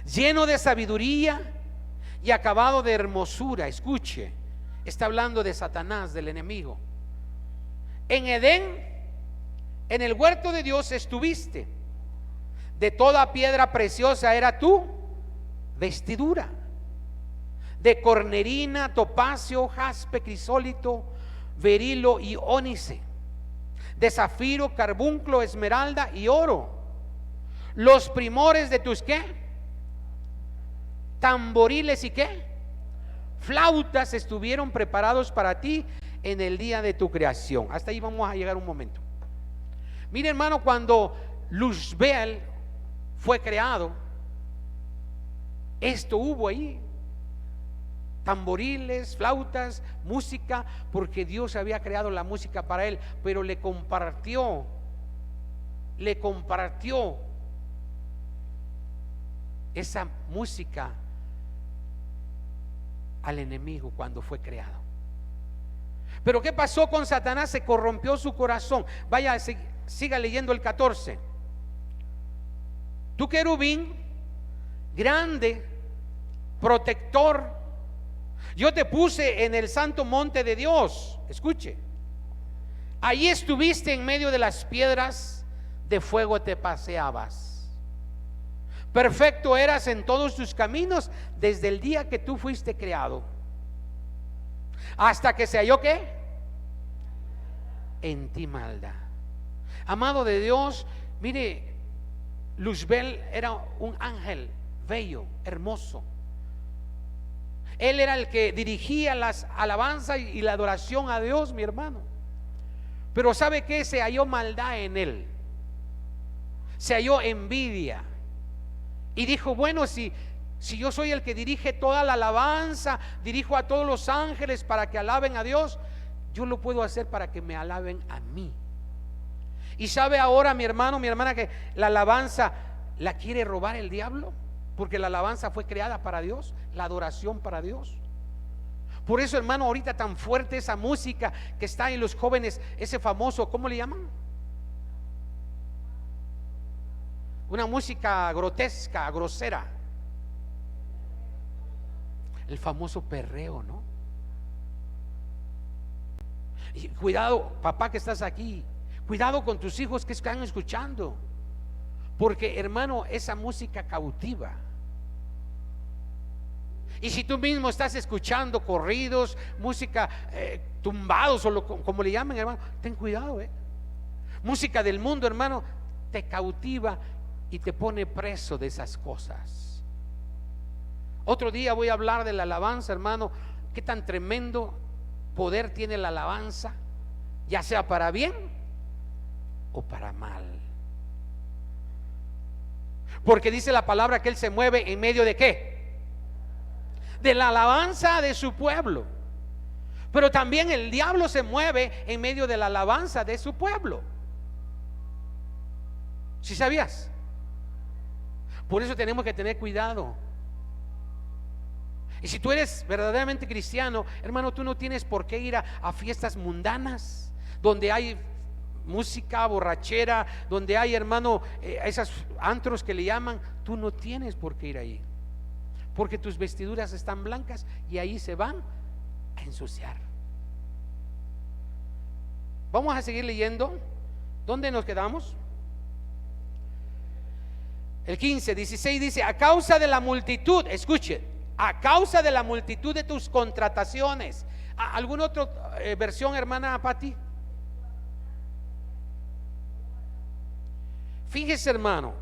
lleno de sabiduría y acabado de hermosura. Escuche, está hablando de Satanás, del enemigo. En Edén, en el huerto de Dios estuviste, de toda piedra preciosa era tu vestidura, de cornerina, topacio, jaspe, crisólito, berilo y ónice, de zafiro, carbunclo, esmeralda y oro. Los primores de tus ¿qué? Tamboriles y ¿qué? Flautas estuvieron preparados para ti en el día de tu creación. Hasta ahí vamos a llegar un momento. Mire, hermano, cuando Luzbel fue creado, esto hubo ahí: tamboriles, flautas, música, porque Dios había creado la música para él, pero le compartió esa música al enemigo cuando fue creado. Pero ¿qué pasó con Satanás? Se corrompió su corazón. Vaya, siga leyendo el 14. Tu querubín grande, protector, yo te puse en el santo monte de Dios. Escuche, allí estuviste en medio de las piedras de fuego, te paseabas. Perfecto eras en todos tus caminos desde el día que tú fuiste creado, hasta que se halló ¿qué? En ti maldad. Amado de Dios, mire, Luzbel era un ángel bello, hermoso. Él era el que dirigía las alabanzas y la adoración a Dios, mi hermano. Pero ¿sabe qué? Se halló maldad en él, se halló envidia. Y dijo: bueno, si yo soy el que dirige toda la alabanza, dirijo a todos los ángeles para que alaben a Dios, yo lo puedo hacer para que me alaben a mí. Y sabe ahora, mi hermano, mi hermana, que la alabanza la quiere robar el diablo, porque la alabanza fue creada para Dios, la adoración para Dios. Por eso, hermano, ahorita tan fuerte esa música que está en los jóvenes, ese famoso, ¿cómo le llaman? Una música grotesca, grosera, el famoso perreo, ¿no? Y cuidado, papá que estás aquí, cuidado con tus hijos que están escuchando, porque, hermano, esa música cautiva. Y si tú mismo estás escuchando corridos, música tumbados o como le llaman, hermano, ten cuidado, música del mundo, hermano, te cautiva y te pone preso de esas cosas. Otro día voy a hablar de la alabanza, hermano. Qué tan tremendo poder tiene la alabanza, ya sea para bien o para mal. Porque dice la palabra que Él se mueve en medio de ¿qué? De la alabanza de su pueblo. Pero también el diablo se mueve en medio de la alabanza de su pueblo. ¿Sí sabías? Por eso tenemos que tener cuidado. Y si tú eres verdaderamente cristiano, hermano, tú no tienes por qué ir a fiestas mundanas donde hay música, borrachera, donde hay, hermano, esos antros que le llaman. Tú no tienes por qué ir ahí, porque tus vestiduras están blancas y ahí se van a ensuciar. Vamos a seguir leyendo. ¿Dónde nos quedamos? El 15, 16 dice: a causa de la multitud, escuche, a causa de la multitud de tus contrataciones. ¿Alguna otra versión, hermana Patti? Fíjese, hermano,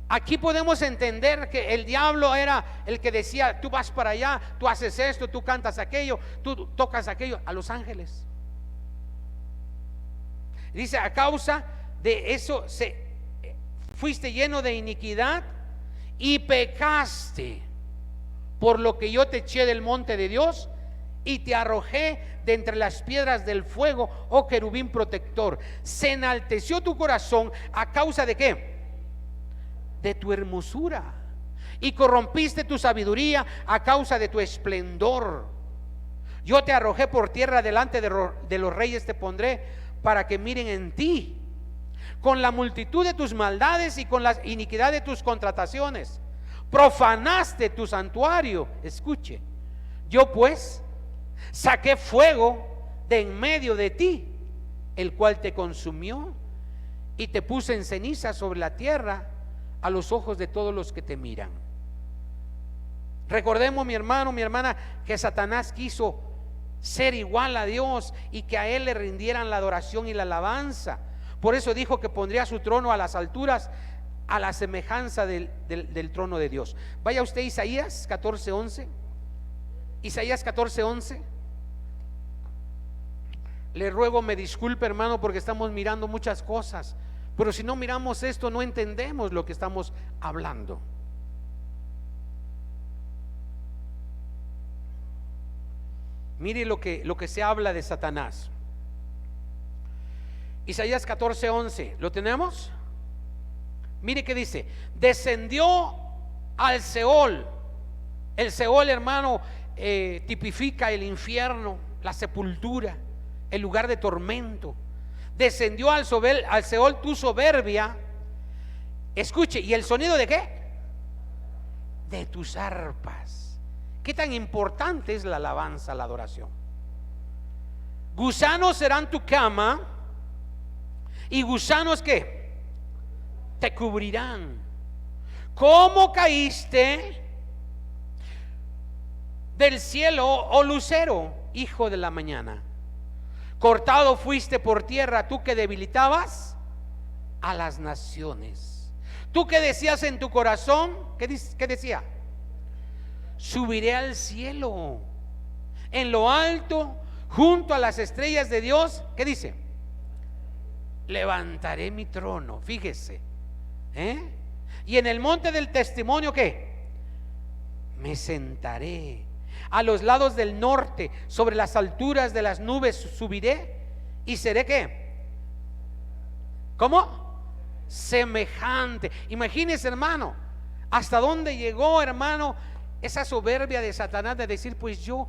aquí podemos entender que el diablo era el que decía: tú vas para allá, tú haces esto, tú cantas aquello, tú tocas aquello. A los ángeles. Dice: a causa de eso fuiste lleno de iniquidad y pecaste, por lo que yo te eché del monte de Dios y te arrojé de entre las piedras del fuego, oh querubín protector. Se enalteció tu corazón a causa de ¿qué? De tu hermosura, y corrompiste tu sabiduría a causa de tu esplendor. Yo te arrojé por tierra, delante de los reyes te pondré, para que miren en ti. Con la multitud de tus maldades y con la iniquidad de tus contrataciones profanaste tu santuario. Escuche: yo pues saqué fuego de en medio de ti, el cual te consumió, y te puse en ceniza sobre la tierra a los ojos de todos los que te miran. Recordemos, mi hermano, mi hermana, que Satanás quiso ser igual a Dios y que a él le rindieran la adoración y la alabanza. Por eso dijo que pondría su trono a las alturas, a la semejanza del trono de Dios. Vaya usted a Isaías 14:11. Isaías 14:11. Le ruego me disculpe, hermano, porque estamos mirando muchas cosas, pero si no miramos esto no entendemos lo que estamos hablando. Mire lo que se habla de Satanás. Isaías 14:11, ¿lo tenemos? Mire que dice: descendió al Seol. El Seol, hermano, tipifica el infierno, la sepultura, el lugar de tormento. Descendió al Seol tu soberbia. Escuche, ¿y el sonido de qué? De tus arpas. ¿Qué tan importante es la alabanza, la adoración? Gusanos serán tu cama, y gusanos ¿qué? Te cubrirán. ¿Cómo caíste del cielo, oh lucero, hijo de la mañana? Cortado fuiste por tierra, tú que debilitabas a las naciones. Tú que decías en tu corazón, ¿qué decía? Subiré al cielo, en lo alto, junto a las estrellas de Dios. ¿Qué dice? Levantaré mi trono. Fíjese, y en el monte del testimonio, ¿qué? Me sentaré. A los lados del norte, sobre las alturas de las nubes subiré, y seré ¿qué? ¿Cómo? Semejante. Imagínese, hermano, hasta dónde llegó, hermano, esa soberbia de Satanás de decir: pues yo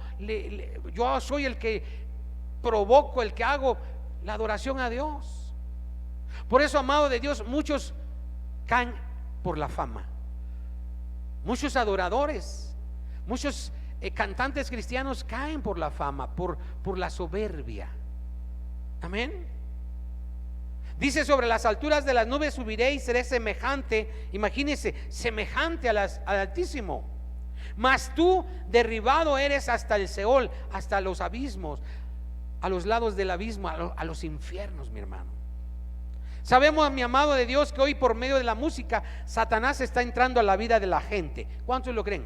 soy el que provoco, el que hago la adoración a Dios. Por eso, amado de Dios, muchos caen por la fama. Muchos adoradores, muchos cantantes cristianos caen por la fama, por la soberbia. Amén. Dice: sobre las alturas de las nubes subiré y seré semejante. Imagínese, semejante al Altísimo. Mas tú derribado eres hasta el Seol, hasta los abismos, a los lados del abismo, a los infiernos, mi hermano. Sabemos, mi amado de Dios, que hoy por medio de la música Satanás está entrando a la vida de la gente. ¿Cuántos lo creen?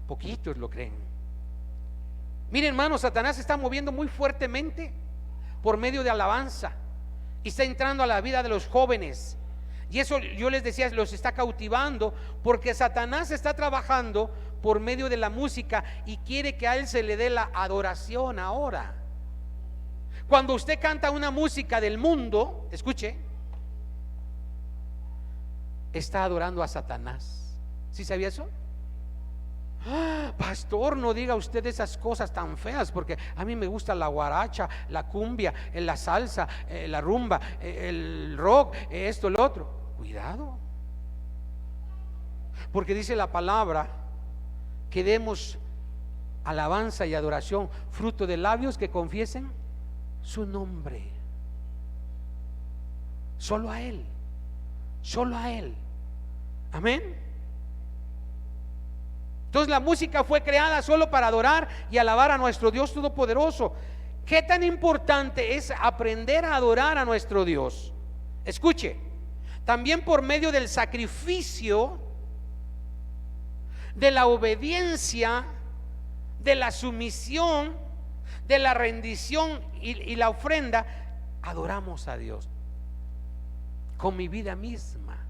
Poquitos lo creen. Miren, hermano, Satanás está moviendo muy fuertemente por medio de alabanza y está entrando a la vida de los jóvenes. Y eso, yo les decía, los está cautivando, porque Satanás está trabajando por medio de la música y quiere que a él se le dé la adoración ahora. Cuando usted canta una música del mundo, escuche, está adorando a Satanás. ¿Sí sabía eso? Pastor, no diga usted esas cosas tan feas, porque a mí me gusta la guaracha, la cumbia, la salsa, la rumba, el rock, esto, lo otro. Cuidado, porque dice la palabra que demos alabanza y adoración, fruto de labios que confiesen su nombre. Solo a Él, solo a Él. Amén. Entonces la música fue creada solo para adorar y alabar a nuestro Dios Todopoderoso. ¿Qué tan importante es aprender a adorar a nuestro Dios? Escuche, también por medio del sacrificio, de la obediencia, de la sumisión, de la rendición y la ofrenda, adoramos a Dios con mi vida misma.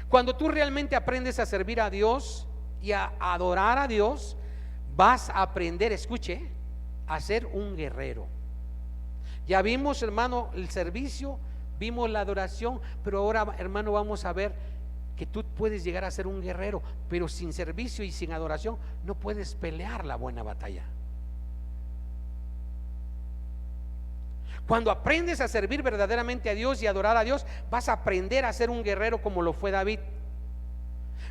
Cuando tú realmente aprendes a servir a Dios y a adorar a Dios, vas a aprender, escuche, a ser un guerrero. Ya vimos, hermano, el servicio, vimos la adoración, pero ahora, hermano, vamos a ver que tú puedes llegar a ser un guerrero, pero sin servicio y sin adoración no puedes pelear la buena batalla. Cuando aprendes a servir verdaderamente a Dios y adorar a Dios, vas a aprender a ser un guerrero como lo fue David.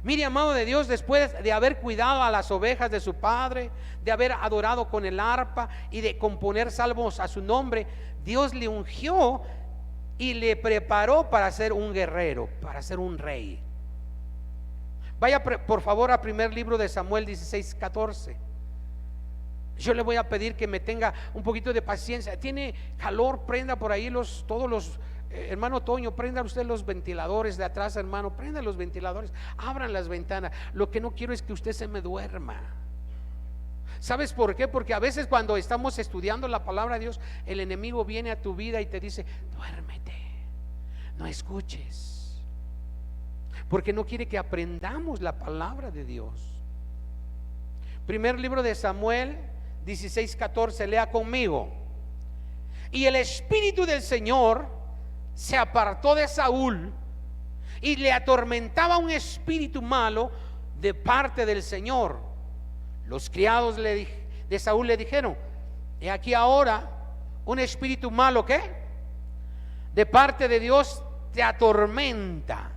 Mire, amado de Dios, después de haber cuidado a las ovejas de su padre, de haber adorado con el arpa y de componer salmos a su nombre, Dios le ungió y le preparó para ser un guerrero, para ser un rey. Vaya por favor a primer libro de Samuel 16:14. Yo le voy a pedir que me tenga un poquito de paciencia. Tiene calor, prenda por ahí todos los hermano Toño, prenda usted los ventiladores de atrás, hermano, prenda los ventiladores, abran las ventanas. Lo que no quiero es que usted se me duerma. ¿Sabes por qué? Porque a veces cuando estamos estudiando la palabra de Dios, el enemigo viene a tu vida y te dice: duérmete, no escuches, porque no quiere que aprendamos la palabra de Dios. Primer libro de Samuel 16:14, lea conmigo. Y el espíritu del Señor se apartó de Saúl, y le atormentaba un espíritu malo de parte del Señor. Los criados de Saúl le dijeron: he aquí ahora un espíritu malo, ¿qué? De parte de Dios te atormenta.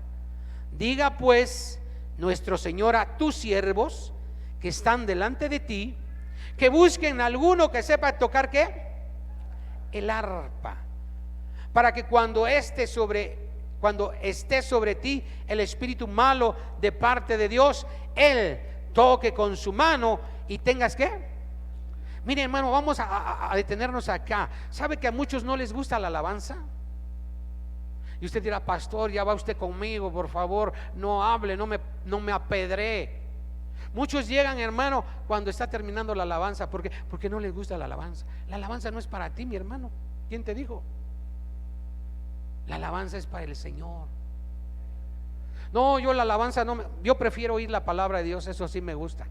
Diga pues nuestro Señor a tus siervos que están delante de ti, que busquen alguno que sepa tocar, ¿qué? El arpa, para que cuando esté sobre ti el espíritu malo de parte de Dios, él toque con su mano y tengas, ¿qué? Mire, hermano, vamos a detenernos acá. ¿Sabe que a muchos no les gusta la alabanza? Y usted dirá: pastor, ya va usted conmigo, por favor, no hable, no me apedree. Muchos llegan, hermano, cuando está terminando la alabanza, porque no les gusta la alabanza. La alabanza no es para ti, mi hermano. ¿Quién te dijo? La alabanza es para el Señor. No, yo la alabanza yo prefiero oír la palabra de Dios, eso sí me gusta.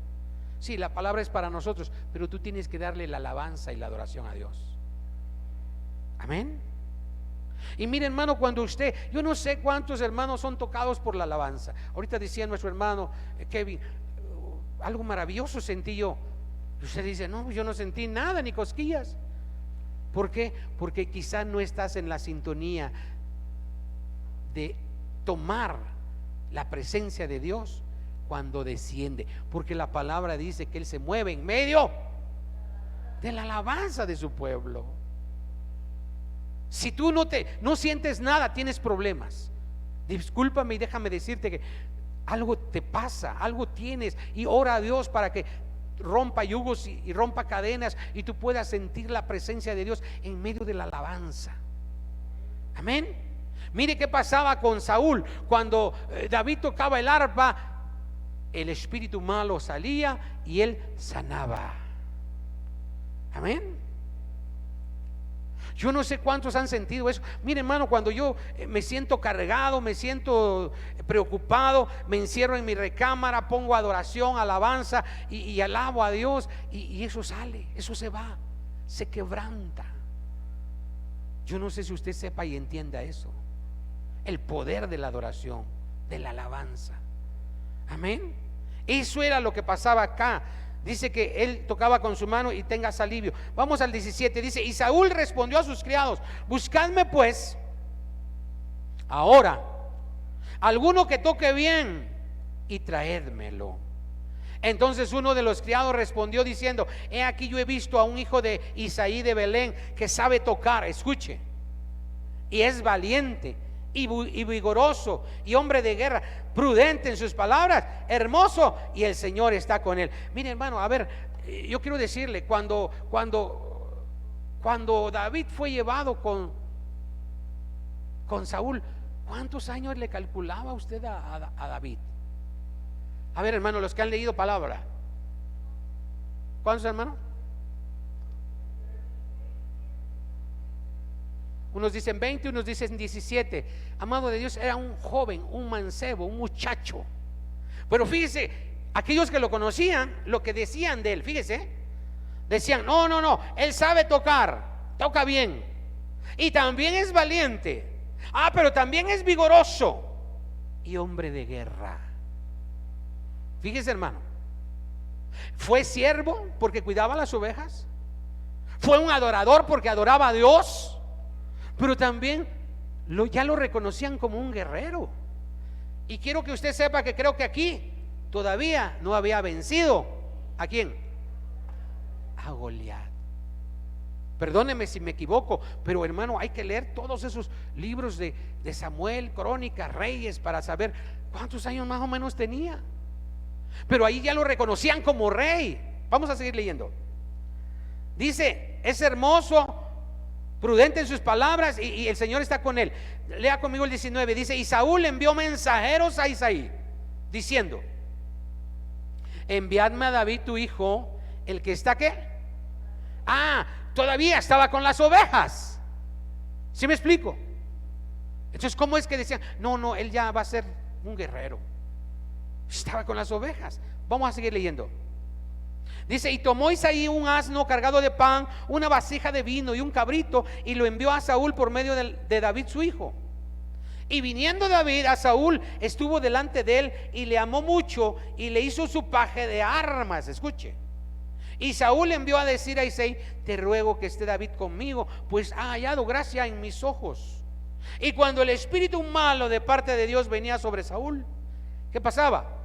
Sí, la palabra es para nosotros, pero tú tienes que darle la alabanza y la adoración a Dios. Amén. Y mire, hermano, cuando yo no sé cuántos hermanos son tocados por la alabanza. Ahorita decía nuestro hermano Kevin, algo maravilloso sentí yo. Y usted dice: no, yo no sentí nada, ni cosquillas. ¿Por qué? Porque quizá no estás en la sintonía de tomar la presencia de Dios cuando desciende, porque la palabra dice que Él se mueve en medio de la alabanza de su pueblo. Si tú no sientes nada, tienes problemas. Discúlpame y déjame decirte que algo te pasa, algo tienes, y ora a Dios para que rompa yugos y rompa cadenas y tú puedas sentir la presencia de Dios en medio de la alabanza. Amén. Mire qué pasaba con Saúl cuando David tocaba el arpa, el espíritu malo salía y él sanaba. Amén. Yo no sé cuántos han sentido eso. Mire, hermano, cuando yo me siento cargado, me siento preocupado, me encierro en mi recámara, pongo adoración, alabanza y alabo a Dios, y eso sale, eso se va, se quebranta. Yo no sé si usted sepa y entienda eso, el poder de la adoración, de la alabanza. Amén. Eso era lo que pasaba acá. Dice que él tocaba con su mano y tengas alivio. Vamos al 17, dice: y Saúl respondió a sus criados: buscadme pues ahora alguno que toque bien y traédmelo. Entonces uno de los criados respondió diciendo: he aquí, yo he visto a un hijo de Isaí de Belén que sabe tocar, escuche, y es valiente y vigoroso y hombre de guerra, prudente en sus palabras, hermoso, y el Señor está con él. Mire, hermano, a ver, yo quiero decirle, cuando David fue llevado con Saúl, ¿cuántos años le calculaba usted a David? A ver, hermano, los que han leído palabra, ¿cuántos, hermano? Unos dicen 20, unos dicen 17. Amado de Dios, era un joven, un mancebo, un muchacho. Pero fíjese, aquellos que lo conocían, lo que decían de él, fíjese, decían: no, él sabe tocar, toca bien, y también es valiente, pero también es vigoroso y hombre de guerra. Fíjese, hermano, fue siervo porque cuidaba las ovejas, fue un adorador porque adoraba a Dios, pero también ya lo reconocían como un guerrero. Y quiero que usted sepa que creo que aquí todavía no había vencido. ¿A quién? A Goliat. Perdóneme si me equivoco, pero hermano, hay que leer todos esos libros de Samuel, Crónicas, Reyes, para saber cuántos años más o menos tenía. Pero ahí ya lo reconocían como rey. Vamos a seguir leyendo. Dice: es hermoso, prudente en sus palabras, y el Señor está con él. Lea conmigo el 19. Dice: y Saúl envió mensajeros a Isaí diciendo: enviadme a David tu hijo, el que está ¿qué? Todavía estaba con las ovejas. ¿Sí me explico? Entonces, ¿cómo es que decían? No, él ya va a ser un guerrero. Estaba con las ovejas. Vamos a seguir leyendo. Dice: y tomó Isaí un asno cargado de pan, una vasija de vino y un cabrito, y lo envió a Saúl por medio de David su hijo. Y viniendo David a Saúl, estuvo delante de él y le amó mucho, y le hizo su paje de armas. Escuche. Y Saúl envió a decir a Isaí: te ruego que esté David conmigo, pues ha hallado gracia en mis ojos. Y cuando el espíritu malo de parte de Dios venía sobre Saúl, ¿qué pasaba?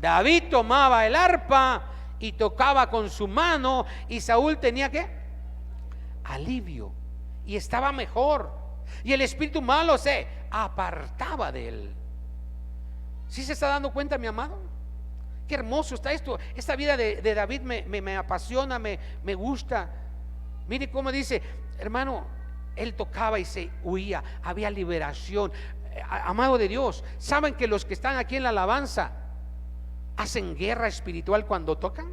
David tomaba el arpa y tocaba con su mano, y Saúl tenía ¿qué? Alivio, y estaba mejor, y el espíritu malo se apartaba de él. ¿Sí se está dando cuenta, mi amado? Qué hermoso está esto. Esta vida de David me apasiona, me gusta. Mire cómo dice, hermano, él tocaba y se huía, había liberación. Amado de Dios, ¿saben que los que están aquí en la alabanza hacen guerra espiritual cuando tocan?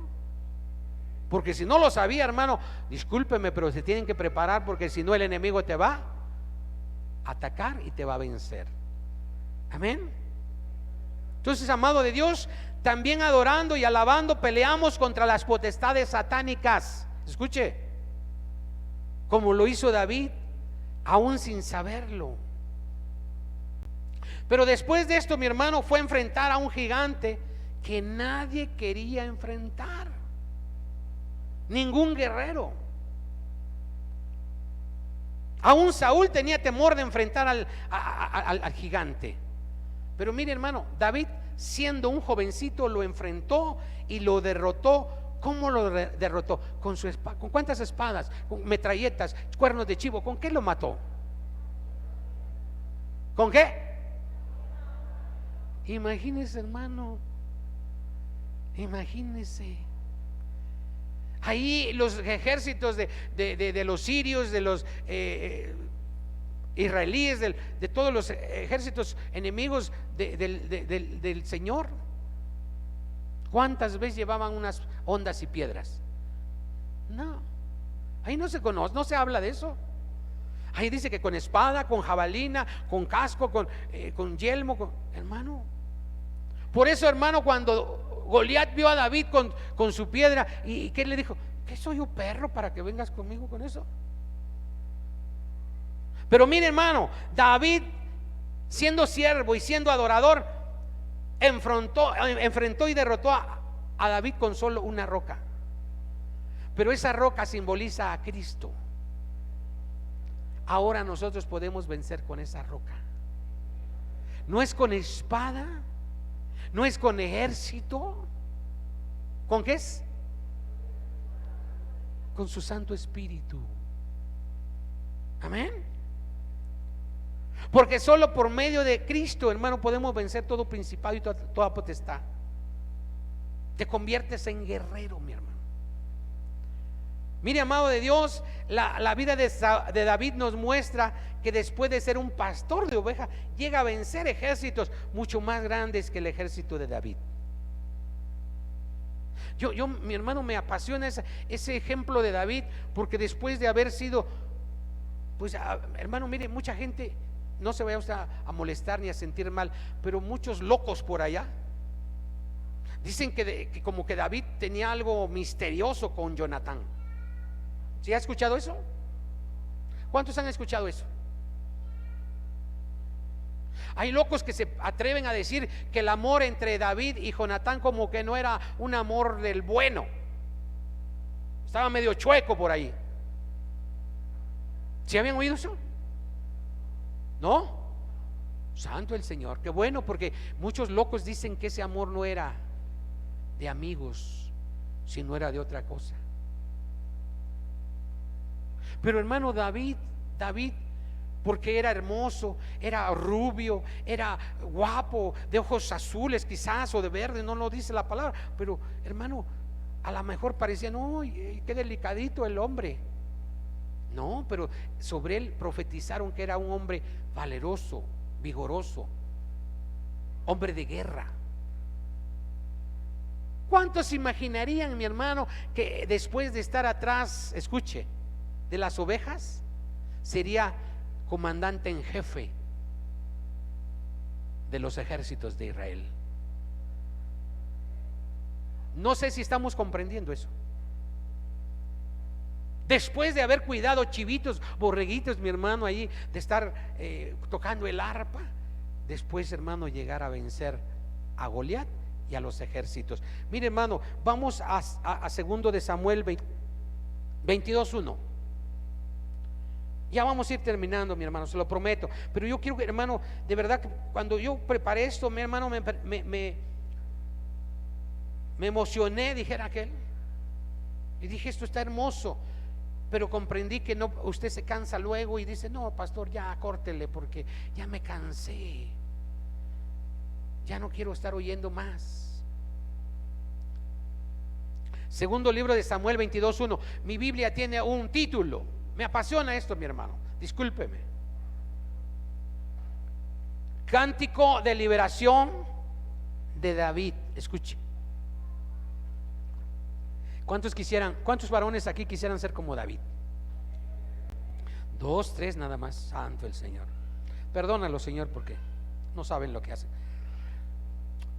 Porque si no lo sabía, hermano, discúlpeme, pero se tienen que preparar, porque si no el enemigo te va a atacar y te va a vencer. Amén. Entonces, amado de Dios, también adorando y alabando peleamos contra las potestades satánicas. Escuche, como lo hizo David, aún sin saberlo. Pero después de esto, mi hermano, fue a enfrentar a un gigante que nadie quería enfrentar, ningún guerrero. Aún Saúl tenía temor de enfrentar al gigante. Pero mire, hermano, David, siendo un jovencito, lo enfrentó y lo derrotó. ¿Cómo lo derrotó? Con su espada. ¿Con cuántas espadas? Con metralletas, cuernos de chivo. ¿Con qué lo mató? ¿Con qué? Imagínese, hermano, imagínese. Ahí los ejércitos de los sirios, de los israelíes, de todos los ejércitos enemigos del Señor, ¿cuántas veces llevaban unas ondas y piedras? No, ahí no se conoce, no se habla de eso. Ahí dice que con espada, con jabalina, con casco, con yelmo, hermano. Por eso, hermano, cuando Goliat vio a David con su piedra, ¿y qué le dijo? ¿Qué soy un perro para que vengas conmigo con eso? Pero mire, hermano, David, siendo siervo y siendo adorador, enfrentó y derrotó a David con solo una roca. Pero esa roca simboliza a Cristo. Ahora nosotros podemos vencer con esa roca. No es con espada, no es con ejército. ¿Con qué es? Con su Santo Espíritu. Amén. Porque solo por medio de Cristo, hermano, podemos vencer todo principado y toda potestad. Te conviertes en guerrero, mi hermano. Mire, amado de Dios, la vida de David nos muestra que después de ser un pastor de ovejas, llega a vencer ejércitos mucho más grandes que el ejército de David. Mi hermano, me apasiona ese ejemplo de David, porque después de haber sido, pues, hermano, mire, mucha gente, no se vaya usted a molestar ni a sentir mal, pero muchos locos por allá dicen que como que David tenía algo misterioso con Jonatán. ¿Sí ha escuchado eso? ¿Cuántos han escuchado eso? Hay locos que se atreven a decir que el amor entre David y Jonatán como que no era un amor del bueno, estaba medio chueco por ahí. ¿Sí habían oído eso? ¿No? Santo el Señor, qué bueno, porque muchos locos dicen que ese amor no era de amigos, sino era de otra cosa. Pero hermano, David, porque era hermoso, era rubio, era guapo, de ojos azules quizás, o de verde, no lo dice la palabra, pero hermano, a lo mejor parecía, no, qué delicadito el hombre. No, pero sobre él profetizaron que era un hombre valeroso, vigoroso, hombre de guerra. ¿Cuántos imaginarían, mi hermano, que después de estar atrás, escuche, de las ovejas, sería comandante en jefe de los ejércitos de Israel? No sé si estamos comprendiendo eso. Después de haber cuidado chivitos, borreguitos, mi hermano, ahí, de estar tocando el arpa, después, hermano, llegar a vencer a Goliat y a los ejércitos. Mire, hermano, vamos a segundo de Samuel 22:1. Ya vamos a ir terminando, mi hermano, se lo prometo. Pero yo quiero que, hermano, de verdad que cuando yo preparé esto, mi hermano, me emocioné, dijera aquel, y dije, esto está hermoso. Pero comprendí que no, usted se cansa luego y dice, no, pastor, ya córtele, porque ya me cansé, ya no quiero estar oyendo más. Segundo libro de Samuel 22:1. Mi Biblia tiene un título. Me apasiona esto, mi hermano, discúlpeme. Cántico de liberación de David. Escuche. ¿Cuántos varones aquí quisieran ser como David? 2, 3 nada más. Santo el Señor. Perdónalo, Señor, porque no saben lo que hacen.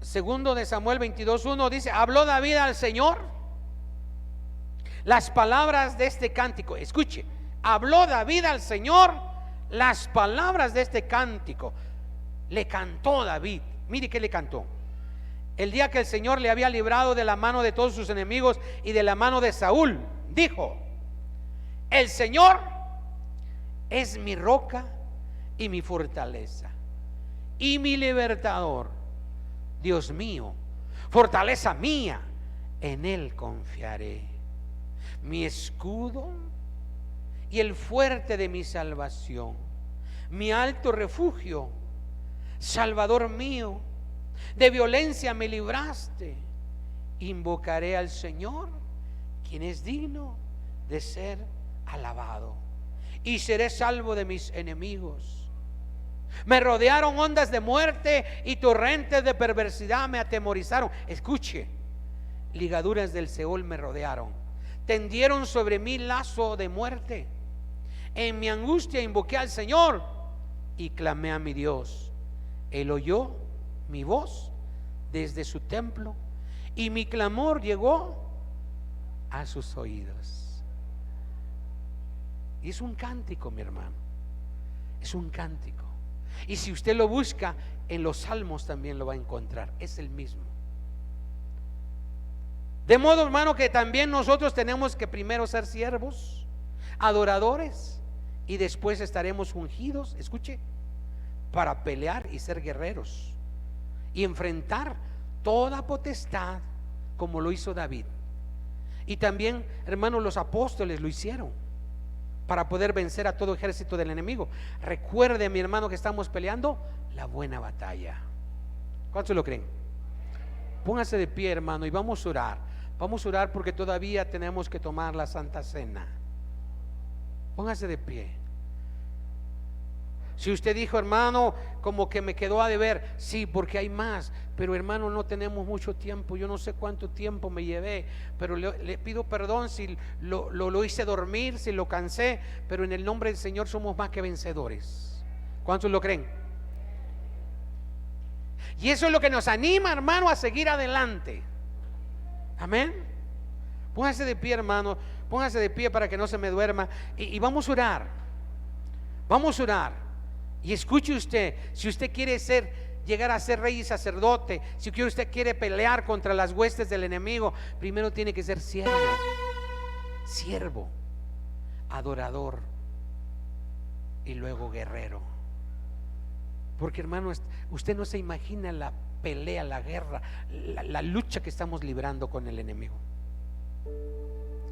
Segundo de Samuel 22:1 dice: habló David al Señor las palabras de este cántico. Escuche, habló David al Señor las palabras de este cántico. Le cantó David. Mire que le cantó. El día que el Señor le había librado de la mano de todos sus enemigos y de la mano de Saúl, dijo: el Señor es mi roca y mi fortaleza y mi libertador, Dios mío, fortaleza mía, en Él confiaré, mi escudo y el fuerte de mi salvación, mi alto refugio, Salvador mío. De violencia me libraste. Invocaré al Señor, quien es digno de ser alabado, y seré salvo de mis enemigos. Me rodearon ondas de muerte y torrentes de perversidad me atemorizaron. Escuche, ligaduras del Seol me rodearon, tendieron sobre mí lazo de muerte. En mi angustia invoqué al Señor y clamé a mi Dios. Él oyó mi voz desde su templo y mi clamor llegó a sus oídos. Y es un cántico, mi hermano, es un cántico. Y si usted lo busca en los salmos también lo va a encontrar, es el mismo. De modo, hermano, que también nosotros tenemos que primero ser siervos, adoradores, y después estaremos ungidos, escuche, para pelear y ser guerreros y enfrentar toda potestad como lo hizo David. Y también, hermanos, los apóstoles lo hicieron para poder vencer a todo ejército del enemigo. Recuerde, mi hermano, que estamos peleando la buena batalla. ¿Cuántos lo creen? Póngase de pie, hermano, y vamos a orar. Vamos a orar porque todavía tenemos que tomar la Santa Cena. Póngase de pie. Si usted dijo, hermano, como que me quedó a deber, sí, porque hay más, pero hermano, no tenemos mucho tiempo. Yo no sé cuánto tiempo me llevé, pero le pido perdón si lo hice dormir, si lo cansé, pero en el nombre del Señor somos más que vencedores. ¿Cuántos lo creen? Y eso es lo que nos anima, hermano, a seguir adelante. Amén. Póngase de pie, hermano, póngase de pie para que no se me duerma, y vamos a orar. Vamos a orar. Y escuche usted, si usted quiere llegar a ser rey y sacerdote, si usted quiere pelear contra las huestes del enemigo, primero tiene que ser siervo, adorador y luego guerrero. Porque, hermano, usted no se imagina la pelea, la guerra, la lucha que estamos librando con el enemigo.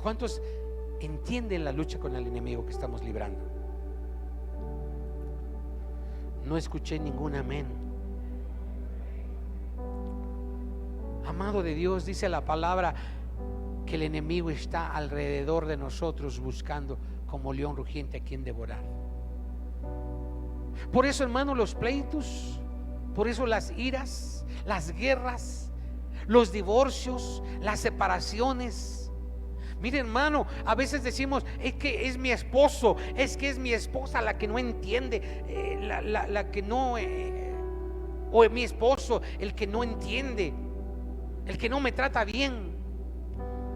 ¿Cuántos entienden la lucha con el enemigo que estamos librando? No escuché ningún amén. Amado de Dios, dice la palabra que el enemigo está alrededor de nosotros buscando como león rugiente a quien devorar. Por eso, hermano, los pleitos, por eso las iras, las guerras, los divorcios, las separaciones. Mire, hermano, a veces decimos, es que es mi esposo, es que es mi esposa la que no entiende, la que no, o es mi esposo el que no entiende, el que no me trata bien.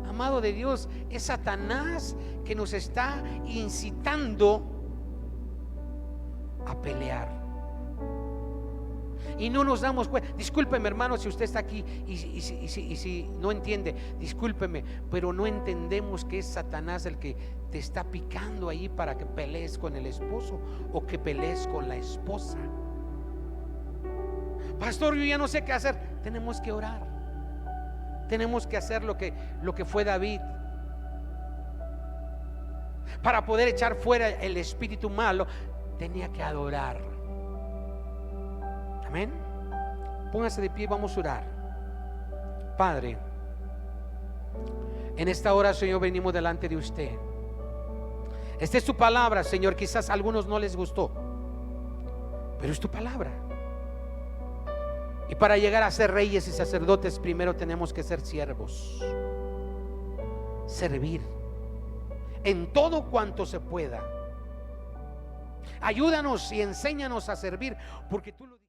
Amado de Dios, es Satanás que nos está incitando a pelear. Y no nos damos cuenta. Discúlpeme, hermano, si usted está aquí y si no entiende, discúlpeme, pero no entendemos que es Satanás el que te está picando ahí para que pelees con el esposo o que pelees con la esposa. Pastor, yo ya no sé qué hacer. Tenemos que orar. Tenemos que hacer lo que fue David, para poder echar fuera el espíritu malo. Tenía que adorar. Amén. Póngase de pie y vamos a orar. Padre, en esta hora, Señor, venimos delante de usted. Esta es tu palabra, Señor. Quizás a algunos no les gustó, pero es tu palabra. Y para llegar a ser reyes y sacerdotes, primero tenemos que ser siervos. Servir en todo cuanto se pueda. Ayúdanos y enséñanos a servir, porque tú lo